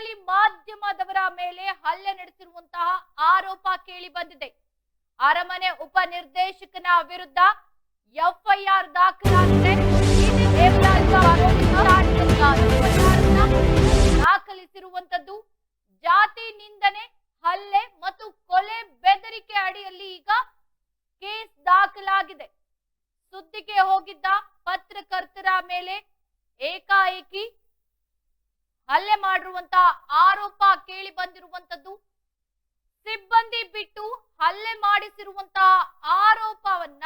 ಹಿನ್ನೆಲೆಯಲ್ಲಿ ಮಾಧ್ಯಮದವರ ಮೇಲೆ ಹಲ್ಲೆ ನಡೆಸಿರುವಂತಹ ಆರೋಪ ಕೇಳಿ ಬಂದಿದೆ. ಅರಮನೆ ಉಪ ನಿರ್ದೇಶಕನ ವಿರುದ್ಧ ಎಫ್ಐಆರ್ ದಾಖಲಾಗಿದೆ. ದಾಖಲಿಸಿರುವಂತದ್ದು ಜಾತಿ ನಿಂದನೆ, ಹಲ್ಲೆ ಮತ್ತು ಕೊಲೆ ಬೆದರಿಕೆ ಅಡಿಯಲ್ಲಿ ಈಗ ಕೇಸ್ ದಾಖಲಾಗಿದೆ. ಸುದ್ದಿಗೆ ಹೋಗಿದ್ದ ಪತ್ರಕರ್ತರ ಮೇಲೆ ಏಕಾಏಕಿ ಹಲ್ಲೆ ಮಾಡಿರುವಂತಹ ಆರೋಪ ಕೇಳಿ ಬಂದಿರುವಂತದ್ದು. ಸಿಬ್ಬಂದಿ ಬಿಟ್ಟು ಹಲ್ಲೆ ಮಾಡಿಸಿರುವಂತಹ ಆರೋಪವನ್ನ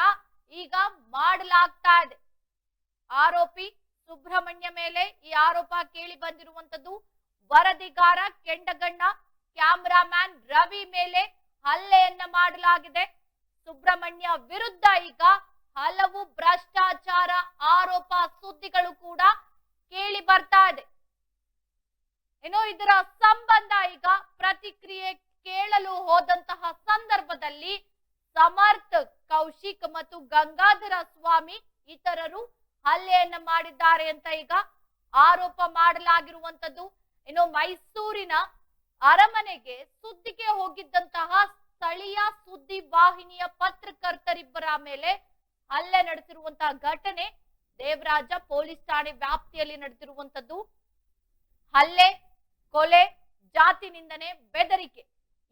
ಈಗ ಮಾಡಲಾಗ್ತಾ ಇದೆ. ಆರೋಪಿ ಸುಬ್ರಹ್ಮಣ್ಯ ಮೇಲೆ ಈ ಆರೋಪ ಕೇಳಿ ಬಂದಿರುವಂತದ್ದು. ವರದಿಗಾರ ಕೆಂಡಗಣ್ಣ, ಕ್ಯಾಮರಾಮ್ಯಾನ್ ರವಿ ಮೇಲೆ ಹಲ್ಲೆಯನ್ನ ಮಾಡಲಾಗಿದೆ. ಸುಬ್ರಹ್ಮಣ್ಯ ವಿರುದ್ಧ ಈಗ ಹಲವು ಭ್ರಷ್ಟಾಚಾರ ಆರೋಪ ಸುದ್ದಿಗಳು ಕೂಡ ಕೇಳಿ ಬರ್ತಾ ಇದೆ. ಏನೋ ಇದರ ಸಂಬಂಧ ಈಗ ಪ್ರತಿಕ್ರಿಯೆ ಕೇಳಲು ಹೋದಂತಹ ಸಂದರ್ಭದಲ್ಲಿ ಸಮರ್ಥ್, ಕೌಶಿಕ್ ಮತ್ತು ಗಂಗಾಧರ ಸ್ವಾಮಿ ಇತರರು ಹಲ್ಲೆಯನ್ನ ಮಾಡಿದ್ದಾರೆ ಅಂತ ಈಗ ಆರೋಪ ಮಾಡಲಾಗಿರುವಂತದ್ದು. ಇನ್ನು ಮೈಸೂರಿನ ಅರಮನೆಗೆ ಸುದ್ದಿಗೆ ಹೋಗಿದ್ದಂತಹ ಸ್ಥಳೀಯ ಸುದ್ದಿ ವಾಹಿನಿಯ ಪತ್ರಕರ್ತರಿಬ್ಬರ ಮೇಲೆ ಹಲ್ಲೆ ನಡೆಸಿರುವಂತಹ ಘಟನೆ ದೇವರಾಜ ಪೊಲೀಸ್ ಠಾಣೆ ವ್ಯಾಪ್ತಿಯಲ್ಲಿ ನಡೆದಿರುವಂತದ್ದು. ಹಲ್ಲೆ, ಕೊಲೆ, ಜಾತಿ ನಿಂದನೆ, ಬೆದರಿಕೆ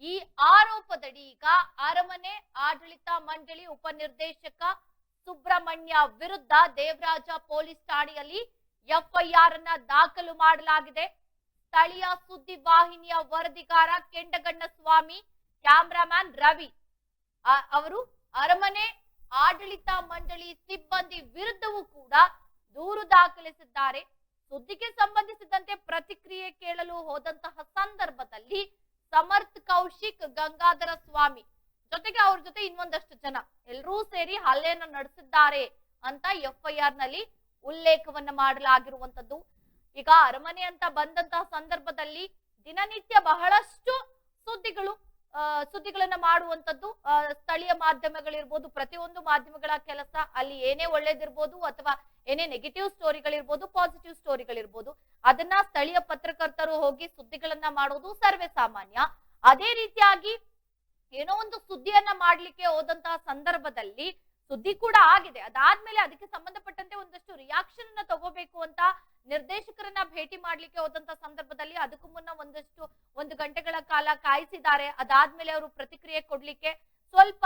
ಈ ಆರೋಪದಡಿ ಈಗ ಅರಮನೆ ಆಡಳಿತ ಮಂಡಳಿ ಉಪನಿರ್ದೇಶಕ ಸುಬ್ರಹ್ಮಣ್ಯ ವಿರುದ್ಧ ದೇವರಾಜ ಪೊಲೀಸ್ ಠಾಣೆಯಲ್ಲಿ ಎಫ್ಐಆರ್ ಅನ್ನ ದಾಖಲು ಮಾಡಲಾಗಿದೆ. ಸ್ಥಳೀಯ ಸುದ್ದಿ ವಾಹಿನಿಯ ವರದಿಗಾರ ಕೆಂಡಗಣ್ಣ ಸ್ವಾಮಿ, ಕ್ಯಾಮರಾಮ್ಯಾನ್ ರವಿ ಅವರು ಅರಮನೆ ಆಡಳಿತ ಮಂಡಳಿ ಸಿಬ್ಬಂದಿ ವಿರುದ್ಧವೂ ಕೂಡ ದೂರು ದಾಖಲಿಸಿದ್ದಾರೆ. ಸುದ್ದಿಗೆ ಸಂಬಂಧಿಸಿದಂತೆ ಪ್ರತಿಕ್ರಿಯೆ ಕೇಳಲು ಹೋದಂತಹ ಸಂದರ್ಭದಲ್ಲಿ ಸಮರ್ಥ್, ಕೌಶಿಕ್, ಗಂಗಾಧರ ಸ್ವಾಮಿ ಜೊತೆಗೆ ಅವ್ರ ಜೊತೆ ಇನ್ನೊಂದಷ್ಟು ಜನ ಎಲ್ಲರೂ ಸೇರಿ ಹಲ್ಲೆಯನ್ನು ನಡೆಸಿದ್ದಾರೆ ಅಂತ ಎಫ್ಐಆರ್ ನಲ್ಲಿ ಉಲ್ಲೇಖವನ್ನ ಮಾಡಲಾಗಿರುವಂತದ್ದು. ಈಗ ಅರಮನೆ ಅಂತ ಬಂದಂತಹ ಸಂದರ್ಭದಲ್ಲಿ ದಿನನಿತ್ಯ ಬಹಳಷ್ಟು ಸುದ್ದಿಗಳನ್ನ ಮಾಡುವಂತದ್ದು ಸ್ಥಳೀಯ ಮಾಧ್ಯಮಗಳಿರ್ಬೋದು, ಪ್ರತಿಯೊಂದು ಮಾಧ್ಯಮಗಳ ಕೆಲಸ. ಅಲ್ಲಿ ಏನೇ ಒಳ್ಳೇದಿರ್ಬೋದು ಅಥವಾ ಏನೇ ನೆಗೆಟಿವ್ ಸ್ಟೋರಿಗಳಿರ್ಬೋದು, ಪಾಸಿಟಿವ್ ಸ್ಟೋರಿಗಳಿರ್ಬೋದು, ಅದನ್ನ ಸ್ಥಳೀಯ ಪತ್ರಕರ್ತರು ಹೋಗಿ ಸುದ್ದಿಗಳನ್ನ ಮಾಡೋದು ಸರ್ವೇ ಸಾಮಾನ್ಯ. ಅದೇ ರೀತಿಯಾಗಿ ಏನೋ ಒಂದು ಸುದ್ದಿಯನ್ನ ಮಾಡ್ಲಿಕ್ಕೆ ಹೋದಂತಹ ಸಂದರ್ಭದಲ್ಲಿ ಸುದ್ದಿ ಕೂಡ ಆಗಿದೆ. ಅದಾದ್ಮೇಲೆ ಅದಕ್ಕೆ ಸಂಬಂಧಪಟ್ಟಂತೆ ಒಂದಷ್ಟು ರಿಯಾಕ್ಷನ್ ಅನ್ನ ತಗೋಬೇಕು ಅಂತ ನಿರ್ದೇಶಕರನ್ನ ಭೇಟಿ ಮಾಡ್ಲಿಕ್ಕೆ ಹೋದಂತ ಸಂದರ್ಭದಲ್ಲಿ ಅದಕ್ಕೂ ಮುನ್ನ ಒಂದು ಗಂಟೆಗಳ ಕಾಲ ಕಾಯಿಸಿದ್ದಾರೆ. ಅದಾದ್ಮೇಲೆ ಅವರು ಪ್ರತಿಕ್ರಿಯೆ ಕೊಡ್ಲಿಕ್ಕೆ ಸ್ವಲ್ಪ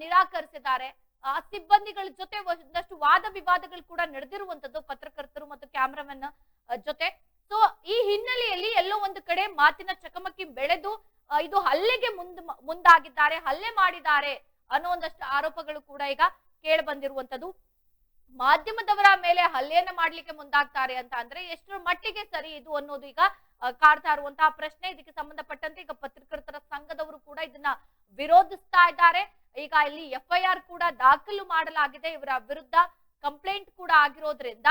ನಿರಾಕರಿಸಿದ್ದಾರೆ. ಆ ಸಿಬ್ಬಂದಿಗಳ ಜೊತೆ ಒಂದಷ್ಟು ವಾದ ವಿವಾದಗಳು ಕೂಡ ನಡೆದಿರುವಂತದ್ದು ಪತ್ರಕರ್ತರು ಮತ್ತು ಕ್ಯಾಮರಾಮನ್ ಜೊತೆ. ಸೊ ಈ ಹಿನ್ನೆಲೆಯಲ್ಲಿ ಎಲ್ಲೋ ಒಂದು ಕಡೆ ಮಾತಿನ ಚಕಮಕಿ ಬೆಳೆದು ಇದು ಹಲ್ಲೆಗೆ ಮುಂದಾಗಿದ್ದಾರೆ, ಹಲ್ಲೆ ಮಾಡಿದ್ದಾರೆ ಅನ್ನೋ ಒಂದಷ್ಟು ಆರೋಪಗಳು ಕೂಡ ಈಗ ಕೇಳಿ ಬಂದಿರುವಂತದ್ದು. ಮಾಧ್ಯಮದವರ ಮೇಲೆ ಹಲ್ಲೆಯನ್ನ ಮಾಡ್ಲಿಕ್ಕೆ ಮುಂದಾಗ್ತಾರೆ ಅಂತ ಅಂದ್ರೆ ಎಷ್ಟರ ಮಟ್ಟಿಗೆ ಸರಿ ಇದು ಅನ್ನೋದು ಈಗ ಕಾಡ್ತಾ ಇರುವಂತಹ ಪ್ರಶ್ನೆ. ಇದಕ್ಕೆ ಸಂಬಂಧಪಟ್ಟಂತೆ ಈಗ ಪತ್ರಕರ್ತರ ಸಂಘದವರು ಕೂಡ ಇದನ್ನ ವಿರೋಧಿಸ್ತಾ ಇದ್ದಾರೆ. ಈಗ ಇಲ್ಲಿ ಎಫ್ಐಆರ್ ಕೂಡ ದಾಖಲು ಮಾಡಲಾಗಿದೆ. ಇವರ ವಿರುದ್ಧ ಕಂಪ್ಲೇಂಟ್ ಕೂಡ ಆಗಿರೋದ್ರಿಂದ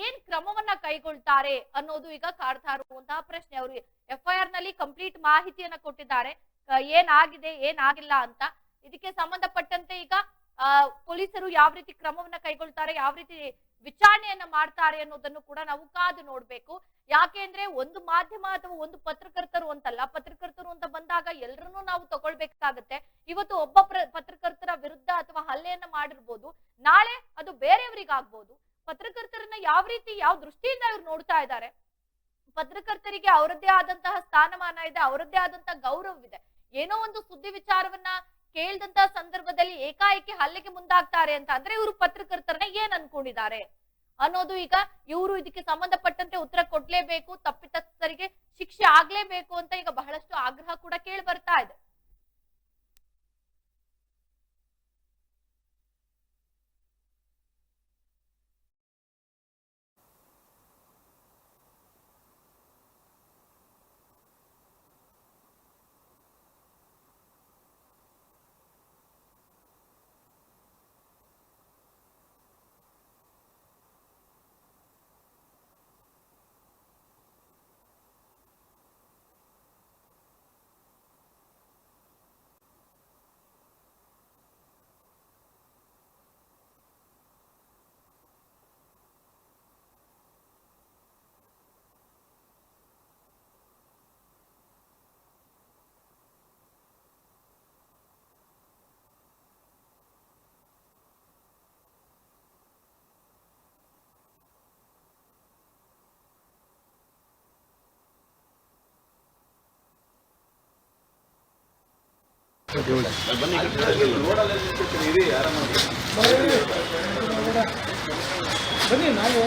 ಏನ್ ಕ್ರಮವನ್ನ ಕೈಗೊಳ್ತಾರೆ ಅನ್ನೋದು ಈಗ ಕಾಡ್ತಾ ಇರುವಂತಹ ಪ್ರಶ್ನೆ. ಅವರು ಎಫ್ಐಆರ್ ನಲ್ಲಿ ಕಂಪ್ಲೀಟ್ ಮಾಹಿತಿಯನ್ನ ಕೊಟ್ಟಿದ್ದಾರೆ, ಏನಾಗಿದೆ ಏನಾಗಿಲ್ಲ ಅಂತ. ಇದಕ್ಕೆ ಸಂಬಂಧಪಟ್ಟಂತೆ ಈಗ ಪೊಲೀಸರು ಯಾವ ರೀತಿ ಕ್ರಮವನ್ನ ಕೈಗೊಳ್ತಾರೆ, ಯಾವ ರೀತಿ ವಿಚಾರಣೆಯನ್ನ ಮಾಡ್ತಾರೆ ಅನ್ನೋದನ್ನು ಕೂಡ ನಾವು ಕಾದು ನೋಡ್ಬೇಕು. ಯಾಕೆಂದ್ರೆ ಒಂದು ಮಾಧ್ಯಮ ಅಥವಾ ಒಂದು ಪತ್ರಕರ್ತರು ಅಂತಲ್ಲ, ಪತ್ರಕರ್ತರು ಅಂತ ಬಂದಾಗ ಎಲ್ಲರನ್ನೂ ನಾವು ತಗೊಳ್ಬೇಕಾಗತ್ತೆ. ಇವತ್ತು ಒಬ್ಬ ಪತ್ರಕರ್ತರ ವಿರುದ್ಧ ಅಥವಾ ಹಲ್ಲೆಯನ್ನ ಮಾಡಿರ್ಬೋದು, ನಾಳೆ ಅದು ಬೇರೆಯವರಿಗಾಗ್ಬೋದು. ಪತ್ರಕರ್ತರನ್ನ ಯಾವ ರೀತಿ ಯಾವ ದೃಷ್ಟಿಯಿಂದ ಇವ್ರು ನೋಡ್ತಾ ಇದ್ದಾರೆ, ಪತ್ರಕರ್ತರಿಗೆ ಅವರದ್ದೇ ಆದಂತಹ ಸ್ಥಾನಮಾನ ಇದೆ, ಅವರದ್ದೇ ಆದಂತಹ ಗೌರವವಿದೆ. ಏನೋ ಒಂದು ಸುದ್ದಿ ವಿಚಾರವನ್ನ ಕೇಳಿದಂತಹ ಸಂದರ್ಭದಲ್ಲಿ ಏಕಾಏಕಿ ಹಲ್ಲೆಗೆ ಮುಂದಾಗ್ತಾರೆ ಅಂತ ಅಂದ್ರೆ ಇವರು ಪತ್ರಕರ್ತರನ್ನ ಏನ್ ಅನ್ಕೊಂಡಿದ್ದಾರೆ ಅನ್ನೋದು ಈಗ ಇವರು ಇದಕ್ಕೆ ಸಂಬಂಧಪಟ್ಟಂತೆ ಉತ್ತರ ಕೊಡ್ಲೇಬೇಕು, ತಪ್ಪಿತಸ್ಥರಿಗೆ ಶಿಕ್ಷೆ ಆಗ್ಲೇಬೇಕು ಅಂತ ಈಗ ಬಹಳಷ್ಟು ಆಗ್ರಹ ಕೂಡ ಕೇಳಿ ಬರ್ತಾ ಇದೆ. ಬನ್ನಿ ನಾವು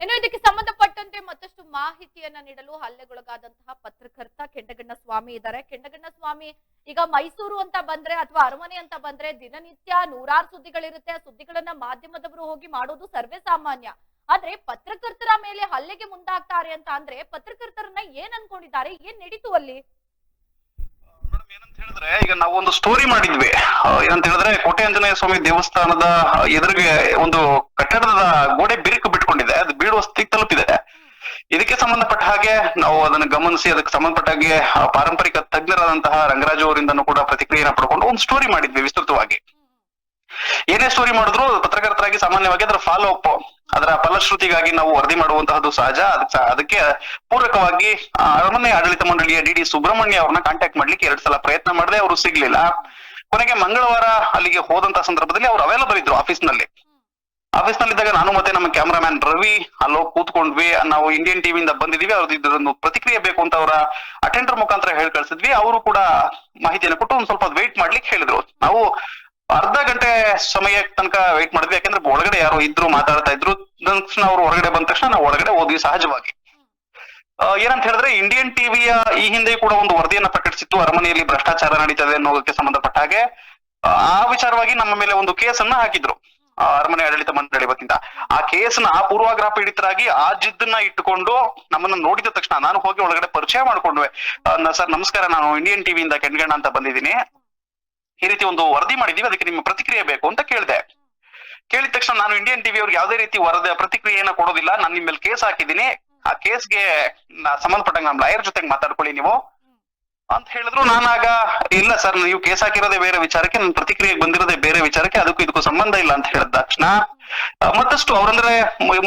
ಇನ್ನು ಇದಕ್ಕೆ ಸಂಬಂಧಪಟ್ಟಂತೆ ಮತ್ತಷ್ಟು ಮಾಹಿತಿಯನ್ನ ನೀಡಲು ಹಲ್ಲೆಗೊಳಗಾದಂತಹ ಪತ್ರಕರ್ತ ಕೆಂಡಗಣ್ಣ ಸ್ವಾಮಿ ಇದ್ದಾರೆ. ಕೆಂಡಗಣ್ಣ ಸ್ವಾಮಿ, ಈಗ ಮೈಸೂರು ಅಂತ ಬಂದ್ರೆ ಅಥವಾ ಅರಮನೆ ಅಂತ ಬಂದ್ರೆ ದಿನನಿತ್ಯ ನೂರಾರು ಸುದ್ದಿಗಳಿರುತ್ತೆ. ಆ ಸುದ್ದಿಗಳನ್ನ ಮಾಧ್ಯಮದವರು ಹೋಗಿ ಮಾಡೋದು ಸರ್ವೇ ಸಾಮಾನ್ಯ. ಆದ್ರೆ ಪತ್ರಕರ್ತರ ಮೇಲೆ ಹಲ್ಲೆಗೆ ಮುಂದಾಗ್ತಾರೆ ಅಂತ ಅಂದ್ರೆ ಪತ್ರಕರ್ತರನ್ನ ಏನ್ ಅನ್ಕೊಂಡಿದ್ದಾರೆ, ಏನ್ ನಡೀತು ಅಲ್ಲಿ? ಏನಂತ ಹೇಳಿದ್ರೆ, ಈಗ ನಾವು ಒಂದು ಸ್ಟೋರಿ ಮಾಡಿದ್ವಿ. ಏನಂತ ಹೇಳಿದ್ರೆ, ಕೋಟೆ ಆಂಜನೇಯ ಸ್ವಾಮಿ ದೇವಸ್ಥಾನದ ಎದುರಿಗೆ ಒಂದು ಕಟ್ಟಡದ ಗೋಡೆ ಬಿರುಕು ಬಿಟ್ಕೊಂಡಿದೆ, ಅದು ಬೀಳುವ ಸ್ಥಿತಿ ತಲುಪಿದೆ. ಇದಕ್ಕೆ ಸಂಬಂಧಪಟ್ಟ ಹಾಗೆ ನಾವು ಅದನ್ನು ಗಮನಿಸಿ ಅದಕ್ಕೆ ಸಂಬಂಧಪಟ್ಟ ಹಾಗೆ ಪಾರಂಪರಿಕ ತಜ್ಞರಾದಂತಹ ರಂಗರಾಜು ಅವರಿಂದನೂ ಕೂಡ ಪ್ರತಿಕ್ರಿಯೆನ ಪಡ್ಕೊಂಡು ಒಂದು ಸ್ಟೋರಿ ಮಾಡಿದ್ವಿ ವಿಸ್ತೃತವಾಗಿ. ಏನೇ ಸ್ಟೋರಿ ಮಾಡಿದ್ರು ಪತ್ರಕರ್ತರಾಗಿ ಸಾಮಾನ್ಯವಾಗಿ ಅದರ ಫಾಲೋ ಅಪ್, ಅದರ ಫಲಶ್ರುತಿಗಾಗಿ ನಾವು ವರದಿ ಮಾಡುವಂತಹದ್ದು ಸಹಜ. ಅದಕ್ಕೆ ಪೂರಕವಾಗಿ ಅರಮನೆ ಆಡಳಿತ ಮಂಡಳಿಯ ಡಿ ಸುಬ್ರಹ್ಮಣ್ಯ ಅವ್ರನ್ನ ಕಾಂಟ್ಯಾಕ್ಟ್ ಮಾಡ್ಲಿಕ್ಕೆ 2 ಸಲ ಪ್ರಯತ್ನ ಮಾಡಿದೆ, ಅವರು ಸಿಗ್ಲಿಲ್ಲ. ಕೊನೆಗೆ ಮಂಗಳವಾರ ಅಲ್ಲಿಗೆ ಹೋದಂತಹ ಸಂದರ್ಭದಲ್ಲಿ ಅವ್ರು ಅವೈಲಬಲ್ ಇದ್ರು ಆಫೀಸ್ನಲ್ಲಿದ್ದಾಗ ನಾನು ಮತ್ತೆ ನಮ್ಮ ಕ್ಯಾಮ್ರಾಮ್ಯಾನ್ ರವಿ ಅಲ್ಲೋಗಿ ಕೂತ್ಕೊಂಡ್ವಿ. ನಾವು ಇಂಡಿಯನ್ ಟಿವಿಯಿಂದ ಬಂದಿದೀವಿ, ಅವ್ರದ್ದು ಇದೊಂದು ಪ್ರತಿಕ್ರಿಯೆ ಬೇಕು ಅಂತ ಅವರ ಅಟೆಂಡರ್ ಮುಖಾಂತರ ಹೇಳಿ ಕಳ್ಸಿದ್ವಿ. ಅವರು ಕೂಡ ಮಾಹಿತಿಯನ್ನು ಕೊಟ್ಟು ಒಂದ್ ಸ್ವಲ್ಪ ವೇಟ್ ಮಾಡ್ಲಿಕ್ಕೆ ಹೇಳಿದ್ರು. ನಾವು ಅರ್ಧ ಗಂಟೆ ಸಮಯ ತನಕ ವೇಟ್ ಮಾಡಿದ್ವಿ, ಯಾಕಂದ್ರೆ ಒಳಗಡೆ ಯಾರೋ ಇದ್ರು ಮಾತಾಡ್ತಾ ಇದ್ರು. ತಕ್ಷಣ ಅವ್ರು ಹೊರಗಡೆ ಬಂದ ತಕ್ಷಣ ನಾವು ಒಳಗಡೆ ಹೋದ್ವಿ ಸಹಜವಾಗಿ. ಏನಂತ ಹೇಳಿದ್ರೆ, ಇಂಡಿಯನ್ ಟಿವಿಯ ಈ ಹಿಂದೆ ಕೂಡ ಒಂದು ವರದಿಯನ್ನ ಪ್ರಕಟಿಸಿತ್ತು, ಅರಮನೆಯಲ್ಲಿ ಭ್ರಷ್ಟಾಚಾರ ನಡೀತದೆ ಅನ್ನೋದಕ್ಕೆ ಸಂಬಂಧಪಟ್ಟ ಹಾಗೆ. ಆ ವಿಚಾರವಾಗಿ ನಮ್ಮ ಮೇಲೆ ಒಂದು ಕೇಸನ್ನ ಹಾಕಿದ್ರು ಅರಮನೆ ಆಡಳಿತ ಮಂಡಳಿ ವತಿಯಿಂದ. ಆ ಕೇಸ್ನ ಪೂರ್ವಾಗ್ರಹ ಪೀಡಿತರಾಗಿ ಆ ಜಿದ್ದನ್ನ ಇಟ್ಟುಕೊಂಡು ನಮ್ಮನ್ನ ನೋಡಿದ ತಕ್ಷಣ ನಾನು ಹೋಗಿ ಒಳಗಡೆ ಪರಿಚಯ ಮಾಡ್ಕೊಂಡ್ವೆ. ಸರ್ ನಮಸ್ಕಾರ, ನಾನು ಇಂಡಿಯನ್ ಟಿವಿಯಿಂದ ಕೆಂಡಗಣ್ಣ ಅಂತ ಬಂದಿದ್ದೀನಿ, ಈ ರೀತಿ ಒಂದು ವರದಿ ಮಾಡಿದೀವಿ, ಅದಕ್ಕೆ ನಿಮ್ಮ ಪ್ರತಿಕ್ರಿಯೆ ಬೇಕು ಅಂತ ಕೇಳಿದೆ. ಕೇಳಿದ ತಕ್ಷಣ ನಾನು ಇಂಡಿಯನ್ ಟಿವಿ ಅವ್ರಿಗೆ ಯಾವುದೇ ರೀತಿ ಪ್ರತಿಕ್ರಿಯೆಯನ್ನ ಕೊಡೋದಿಲ್ಲ, ನಾನು ನಿಮ್ಮ ಮೇಲೆ ಕೇಸ್ ಹಾಕಿದ್ದೀನಿ, ಆ ಕೇಸ್ಗೆ ಸಂಬಂಧಪಟ್ಟಂಗ ನಮ್ಮ ಲಾಯರ್ ಜೊತೆಗೆ ಮಾತಾಡ್ಕೊಳ್ಳಿ ನೀವು ಅಂತ ಹೇಳಿದ್ರು. ನಾನಾಗ ಇಲ್ಲ ಸರ್, ನೀವು ಕೇಸ್ ಹಾಕಿರೋದೇ ಬೇರೆ ವಿಚಾರಕ್ಕೆ, ನನ್ನ ಪ್ರತಿಕ್ರಿಯೆಗೆ ಬಂದಿರೋದೇ ಬೇರೆ ವಿಚಾರಕ್ಕೆ, ಅದಕ್ಕೂ ಇದಕ್ಕೂ ಸಂಬಂಧ ಇಲ್ಲ ಅಂತ ಹೇಳಿದ ತಕ್ಷಣ ಮತ್ತಷ್ಟು ಅವ್ರಂದ್ರೆ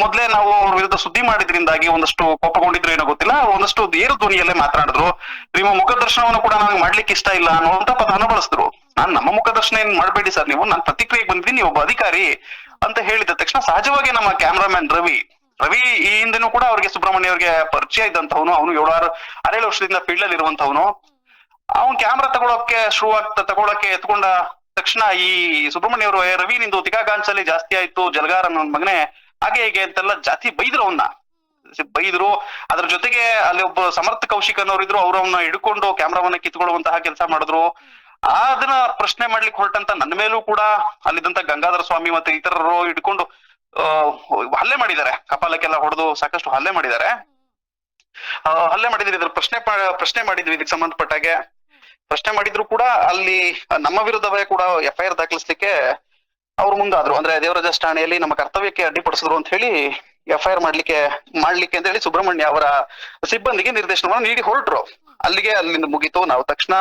ಮೊದ್ಲೇ ನಾವು ಅವ್ರ ವಿರುದ್ಧ ಸುದ್ದಿ ಮಾಡಿದ್ರಿಂದಾಗಿ ಒಂದಷ್ಟು ಕೋಪಗೊಂಡಿದ್ರು ಏನೋ ಗೊತ್ತಿಲ್ಲ, ಒಂದಷ್ಟು ಏರು ಧ್ವನಿಯಲ್ಲೇ ಮಾತನಾಡಿದ್ರು. ನಿಮ್ಮ ಮುಖದರ್ಶನವನ್ನು ಕೂಡ ನನಗೆ ಮಾಡ್ಲಿಕ್ಕೆ ಇಷ್ಟ ಇಲ್ಲ ಅನ್ನುವಂತ ಪದವನ್ನು ಬಳಸಿದ್ರು. ನಮ್ಮ ಮುಖದರ್ಶನ ಏನ್ ಮಾಡ್ಬೇಡಿ ಸರ್, ನೀವು ನನ್ನ ಪ್ರತಿಕ್ರಿಯೆಗೆ ಬಂದಿದ್ದೀನಿ, ನೀವು ಒಬ್ಬ ಅಧಿಕಾರಿ ಅಂತ ಹೇಳಿದ ತಕ್ಷಣ ಸಹಜವಾಗಿ ನಮ್ಮ ಕ್ಯಾಮ್ರಾಮ್ಯಾನ್ ರವಿ ಈ ಹಿಂದೆನೂ ಕೂಡ ಅವ್ರಿಗೆ ಸುಬ್ರಹ್ಮಣ್ಯ ಅವ್ರಿಗೆ ಪರಿಚಯ ಇದ್ದಂತವನು, ಅವನು 7-6 ವರ್ಷದಿಂದ ಫೀಲ್ಡ್ ಅಲ್ಲಿ ಇರುವಂತವನು. ಅವನ್ ಕ್ಯಾಮ್ರಾ ತಗೊಳಕ್ಕೆ ಎತ್ಕೊಂಡ ತಕ್ಷಣ ಈ ಸುಬ್ರಹ್ಮಣ್ಯ ಅವರು, ರವಿ ನಿಂದು ತಿಕಾಗಾಂಚಲಿ ಜಾಸ್ತಿ ಆಯ್ತು, ಜಲಗಾರ ನನ್ನ ಮಗನೇ, ಹಾಗೆ ಹೀಗೆ ಅಂತೆಲ್ಲ ಜಾತಿ ಬೈದ್ರು. ಅದ್ರ ಜೊತೆಗೆ ಅಲ್ಲಿ ಒಬ್ಬ ಸಮರ್ಥ ಕೌಶಿಕ್ ಅನ್ನೋರಿದ್ರು, ಅವ್ರವನ್ನ ಹಿಡ್ಕೊಂಡು ಕ್ಯಾಮ್ರಾವನ್ನ ಕಿತ್ಕೊಳ್ಳುವಂತಹ ಕೆಲಸ ಮಾಡಿದ್ರು. ಅದನ್ನ ಪ್ರಶ್ನೆ ಮಾಡ್ಲಿಕ್ಕೆ ಹೊರಟಂತ ನನ್ನ ಮೇಲೂ ಕೂಡ ಅಲ್ಲಿದ್ದಂತ ಗಂಗಾಧರ ಸ್ವಾಮಿ ಮತ್ತೆ ಇತರರು ಹಿಡ್ಕೊಂಡು ಹಲ್ಲೆ ಮಾಡಿದ್ದಾರೆ, ಕಪಾಲಕ್ಕೆಲ್ಲ ಹೊಡೆದು ಸಾಕಷ್ಟು ಹಲ್ಲೆ ಮಾಡಿದ್ದಾರೆ. ಇದ್ರ ಪ್ರಶ್ನೆ ಮಾಡಿದ್ವಿ, ಇದಕ್ಕೆ ಸಂಬಂಧಪಟ್ಟಾಗೆ ಪ್ರಶ್ನೆ ಮಾಡಿದ್ರು ಕೂಡ ಅಲ್ಲಿ ನಮ್ಮ ವಿರುದ್ಧವೇ ಕೂಡ FIR ದಾಖಲಿಸ್ಲಿಕ್ಕೆ ಅವ್ರು ಮುಂದಾದ್ರು. ಅಂದ್ರೆ ದೇವರಾಜ ಠಾಣೆಯಲ್ಲಿ ನಮ್ಮ ಕರ್ತವ್ಯಕ್ಕೆ ಅಡ್ಡಿಪಡಿಸಿದ್ರು ಅಂತ ಹೇಳಿ FIR ಮಾಡ್ಲಿಕ್ಕೆ ಅಂತ ಹೇಳಿ ಸುಬ್ರಹ್ಮಣ್ಯ ಅವರ ಸಿಬ್ಬಂದಿಗೆ ನಿರ್ದೇಶನವನ್ನು ನೀಡಿ ಹೊರಟ್ರು. ಅಲ್ಲಿಗೆ ಅಲ್ಲಿಂದ ಮುಗೀತು. ನಾವು ತಕ್ಷಣ